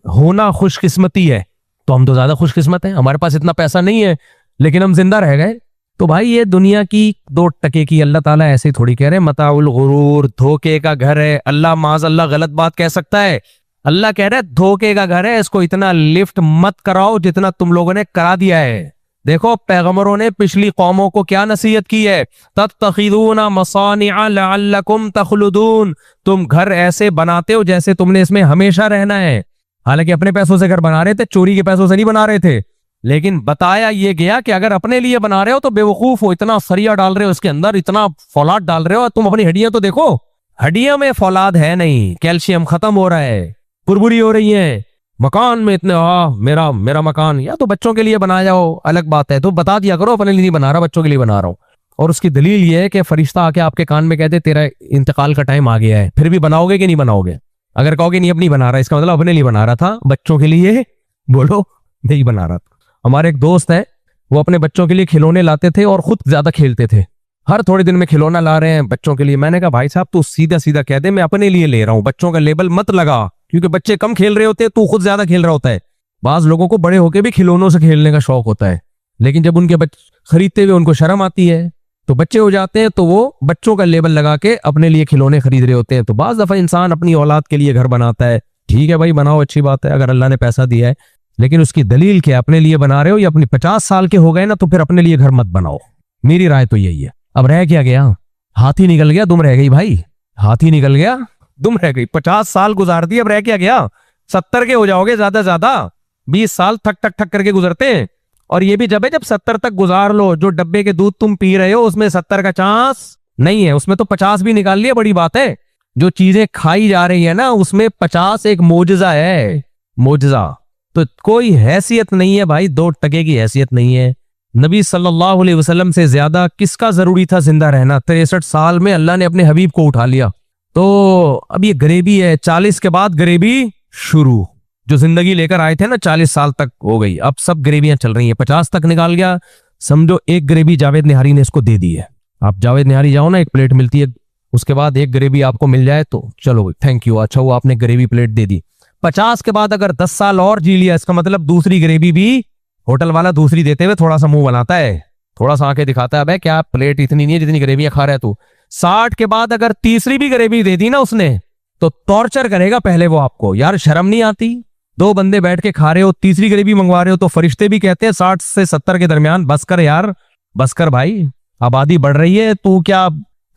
होना खुशकिस्मती है तो हम तो ज्यादा खुशकिस्मत हैं, हमारे पास इतना पैसा नहीं है लेकिन हम जिंदा रह गए। तो भाई ये दुनिया की 2 टके की, अल्लाह ताला ऐसे ही थोड़ी कह रहे, मताउल गुरूर, धोखे का घर है। अल्लाह माज अल्लाह गलत बात कह सकता है? अल्लाह कह रहा है धोखे का घर है, इसको इतना लिफ्ट मत कराओ जितना तुम लोगों ने करा दिया है। देखो पैगंबरों ने पिछली कौमों को क्या नसीहत की है, तत्तखिदूना मसानिअ लअल्लकुम तखलुदून, तुम घर ऐसे बनाते हो जैसे तुमने इसमें हमेशा रहना है। हालांकि अपने पैसों से घर बना रहे थे, चोरी के पैसों से नहीं बना रहे थे, लेकिन बताया ये गया कि अगर अपने लिए बना रहे हो तो बेवकूफ हो, इतना सरिया डाल रहे हो इसके अंदर, इतना फौलाद डाल रहे हो। तुम अपनी हड्डियां तो देखो, हड्डियां में फौलाद है नहीं, कैल्शियम खत्म हो रहा है, बुरबुरी हो रही है। मकान में इतने मेरा मकान, या तो बच्चों के लिए बनाया हो, अलग बात है, तो बता दिया करो अपने लिए नहीं बना रहा, बच्चों के लिए बना रहा हूं। और उसकी दलील ये है कि फरिश्ता आके आपके कान में कहते तेरा इंतकाल का टाइम आ गया है, फिर भी बनाओगे कि नहीं बनाओगे? अगर कहोगे नहीं अपनी बना रहा, इसका मतलब अपने लिए बना रहा था, बच्चों के लिए बोलो नहीं बना रहा था। हमारे एक दोस्त है, वो अपने बच्चों के लिए खिलौने लाते थे और खुद ज्यादा खेलते थे। हर थोड़े दिन में खिलौना ला रहे हैं बच्चों के लिए। मैंने कहा भाई साहब तू सीधा सीधा कह दे मैं अपने लिए ले रहा हूं, बच्चों का लेबल मत लगा, क्योंकि बच्चे कम खेल रहे होते हैं, तू खुद ज्यादा खेल रहा होता है। बाज लोगों को बड़े होके भी खिलौनों से खेलने का शौक होता है, लेकिन जब उनके बच्चे खरीदते हुए उनको शर्म आती है तो बच्चे हो जाते हैं, तो वो बच्चों का लेबल लगा के अपने लिए खिलौने खरीद रहे होते हैं। तो बाज दफा इंसान अपनी औलाद के लिए घर बनाता है, ठीक है भाई बनाओ, अच्छी बात है अगर अल्लाह ने पैसा दिया है, लेकिन उसकी दलील क्या, अपने लिए बना रहे हो या अपनी 50 साल के हो गए ना तो फिर अपने लिए घर मत बनाओ। मेरी राय तो यही है। अब रह क्या गया, हाथी निकल गया दुम रह गई भाई, हाथी निकल गया दुम रह गई। 50 साल गुजार दिए, अब रह क्या गया? 70 के हो जाओगे ज्यादा ज्यादा, 20 साल ठक ठक ठक करके गुजरते हैं। और ये भी जब 70 तक गुजार लो, जो डब्बे के दूध तुम पी रहे हो उसमें 70 का चांस नहीं है, उसमें तो 50 भी निकाल लिया, बड़ी बात है। जो चीजें खाई जा रही है ना उसमें 50 एक मोजजा है, मोजजा। तो कोई हैसियत नहीं है भाई, 2 टके की हैसियत नहीं है। नबी सल्लल्लाहु अलैहि वसल्लम से ज्यादा किसका जरूरी था जिंदा रहना? 63 साल में अल्लाह ने अपने हबीब को उठा लिया। तो अब ये गरीबी है, 40 के बाद गरीबी शुरू। जो जिंदगी लेकर आए थे ना 40 साल तक हो गई, अब सब गरीबियां चल रही हैं। 50 तक निकाल गया, समझो एक गरीबी जावेद निहारी ने इसको दे दी है। आप जावेद निहारी जाओ ना, एक प्लेट मिलती है, उसके बाद एक गरीबी आपको मिल जाए तो चलो थैंक यू, अच्छा वो आपने गरीबी प्लेट दे दी। 50 के बाद अगर 10 साल और जी लिया, इसका मतलब दूसरी गरीबी भी होटल वाला दूसरी देते हुए थोड़ा सा मुंह बनाता है, थोड़ा सा आंखें दिखाता है, क्या प्लेट इतनी नहीं है जितनी गरीबियां खा रहा है तू। 60 के बाद अगर तीसरी भी गरीबी दे दी ना उसने तो टॉर्चर करेगा पहले वो आपको। यार शर्म नहीं आती? 2 बंदे बैठ के खा रहे हो, तीसरी गरीबी मंगवा रहे हो, तो फरिश्ते भी कहते हैं 60 से 70 के दरमियान बस कर यार, बस कर भाई, आबादी बढ़ रही है, तू क्या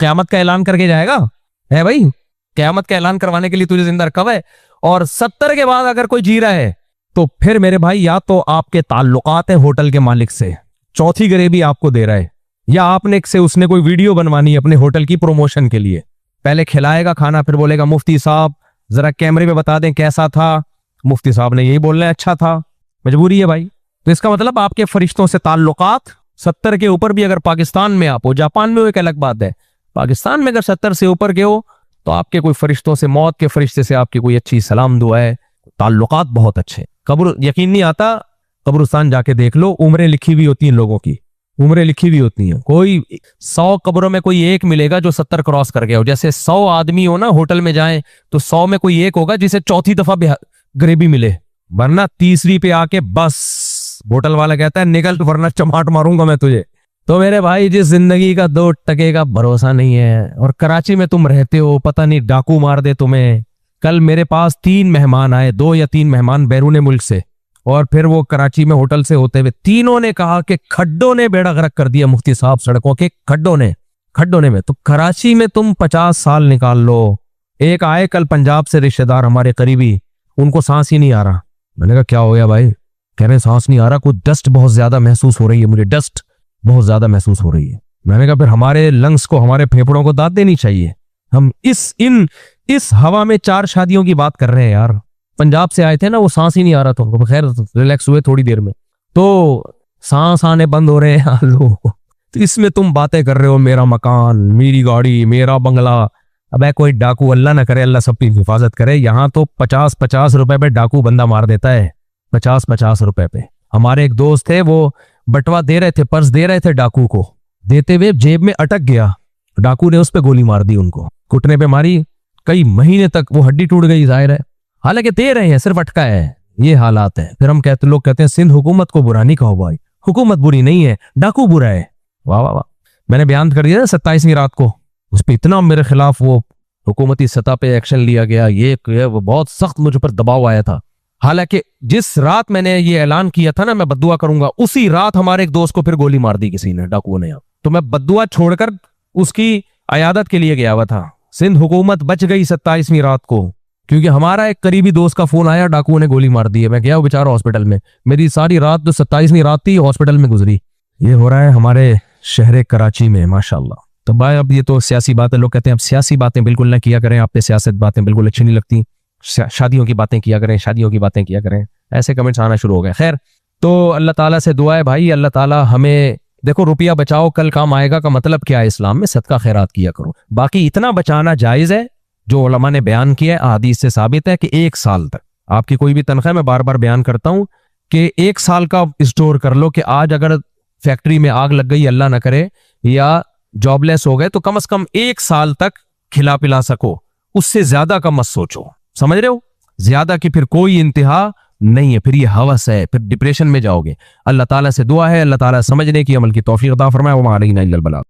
क़यामत का ऐलान करके जाएगा? है भाई, क़यामत का ऐलान करवाने के लिए तुझे जिंदा रखा है। और 70 के बाद अगर कोई जी रहा है तो फिर मेरे भाई या तो आपके ताल्लुकात है होटल के मालिक से, चौथी गरीबी आपको दे रहा है, या आपने से उसने कोई वीडियो बनवानी है अपने होटल की प्रमोशन के लिए। पहले खिलाएगा खाना, फिर बोलेगा मुफ्ती साहब जरा कैमरे में बता दें कैसा था। मुफ्ती साहब ने यही बोलना है अच्छा था, मजबूरी है भाई। तो इसका मतलब आपके फरिश्तों से ताल्लुकात 70 के ऊपर भी अगर पाकिस्तान में आप हो, जापान में हो एक अलग बात है, पाकिस्तान में अगर 70 से ऊपर के हो तो आपके कोई फरिश्तों से, मौत के फरिश्ते से आपकी कोई अच्छी सलाम दुआ है, ताल्लुकात बहुत अच्छे। कब्र यकीन नहीं आता, कब्रिस्तान जाके देख लो, उम्रें लिखी हुई होती हैं लोगों की, उम्रें लिखी हुई होती हैं। कोई 100 कब्रों में कोई एक मिलेगा जो 70 क्रॉस कर गया हो। जैसे 100 आदमी हो ना होटल में जाएं तो 100 में कोई एक होगा जिसे चौथी दफा गरीबी मिले, वरना तीसरी पे आके बस होटल वाला कहता है निकल वरना चमाट मारूंगा मैं तुझे। तो मेरे भाई जिस जिंदगी का 2 टके का भरोसा नहीं है और कराची में तुम रहते हो, पता नहीं डाकू मार दे तुम्हें। कल मेरे पास 3 मेहमान आए, 2 या 3 मेहमान बैरून मुल्क से, और फिर वो कराची में होटल से होते हुए तीनों ने कहा कि खड्डों ने बेड़ा गर्क कर दिया मुफ्ती साहब, सड़कों के खड्डों ने में। तो कराची में तुम 50 साल निकाल लो। एक आए कल पंजाब से रिश्तेदार हमारे करीबी, उनको सांस ही नहीं आ रहा। मैंने कहा क्या हो गया भाई? कह रहे सांस नहीं आ रहा, कुछ डस्ट बहुत ज्यादा महसूस हो रही है, मुझे डस्ट बहुत ज्यादा महसूस हो रही है। मैंने कहा फिर हमारे लंग्स को, हमारे फेफड़ों को दाद देनी चाहिए। हम इस हवा में 4 शादियों की बात कर रहे हैं यार। पंजाब से आए थे ना, वो सांस ही नहीं आ रहा था उनको, खैर रिलैक्स हुए थोड़ी देर में, तो सांस आने बंद हो रहे हैं लो। तो इसमें तुम बातें कर रहे हो मेरा मकान, मेरी गाड़ी, मेरा बंगला। अबे कोई डाकू, अल्लाह ना करे, अल्लाह सबकी हिफाजत करे, यहाँ तो 50-50 रुपए पे डाकू बंदा मार देता है। 50-50 रुपए पे। हमारे एक दोस्त थे, वो बटवा दे रहे थे, पर्स दे रहे थे डाकू को, देते हुए जेब में अटक गया, डाकू ने उस पे गोली मार दी, उनको घुटने पे मारी, कई महीने तक वो हड्डी टूट गई, जाहिर है। हालांकि दे रहे हैं, सिर्फ अटका है। ये हालात है। फिर हम लोग कहते हैं सिंध हुकूमत को बुरा नहीं कहो भाई, हुकूमत बुरी नहीं है, डाकू बुरा है। वाह वाह वाह। मैंने बयान कर दिया 27वीं रात को, उस पर इतना मेरे खिलाफ वो हुकूमती सतह पे एक्शन लिया गया, ये वो बहुत सख्त मुझ पर दबाव आया था। हालांकि जिस रात मैंने ये ऐलान किया था ना मैं बद्दुआ करूंगा, उसी रात हमारे एक दोस्त को फिर गोली मार दी किसी ने, डाकुओं ने। तो मैं बद्दुआ छोड़कर उसकी अयादत के लिए गया हुआ था। सिंध हुकूमत बच गई 27वीं रात को, क्योंकि हमारा एक करीबी दोस्त का फोन आया, डाकुओं ने गोली मार दी है। मैं गया वो बेचारा हॉस्पिटल में, मेरी सारी रात जो 27वीं रात थी हॉस्पिटल में गुजरी। ये हो रहा है हमारे शहर कराची में, माशाल्लाह। तो भाई अब ये तो सियासी बात है, लोग कहते हैं अब सियासी बातें बिल्कुल ना किया करें, आप पे सियासत बातें बिल्कुल अच्छी नहीं लगती, शादियों की बातें किया करें, शादियों की बातें किया करें, ऐसे कमेंट्स आना शुरू हो गए। खैर, तो अल्लाह ताला से दुआ है भाई, अल्लाह ताला हमें, देखो रुपया बचाओ कल काम आएगा का मतलब क्या है इस्लाम में? सदका खैरात किया करो। बाकी इतना बचाना जायज है जो उलमा ने बयान किया है, हदीस से साबित है कि 1 साल तक आपकी कोई भी तनख्वाह, मैं बार बार बयान करता हूं कि 1 साल का स्टोर कर लो, कि आज अगर फैक्ट्री में आग लग गई, अल्लाह ना करे, या जॉबलेस हो गए, तो कम से कम 1 साल तक खिला पिला सको, उससे ज्यादा का मत सोचो। समझ रहे हो? ज्यादा की फिर कोई इंतहा नहीं है, फिर ये हवस है, फिर डिप्रेशन में जाओगे। अल्लाह ताला से दुआ है, अल्लाह ताला समझने की, अमल की तौफीक अता फरमाए। व मा अलैना इल्लल बलाग।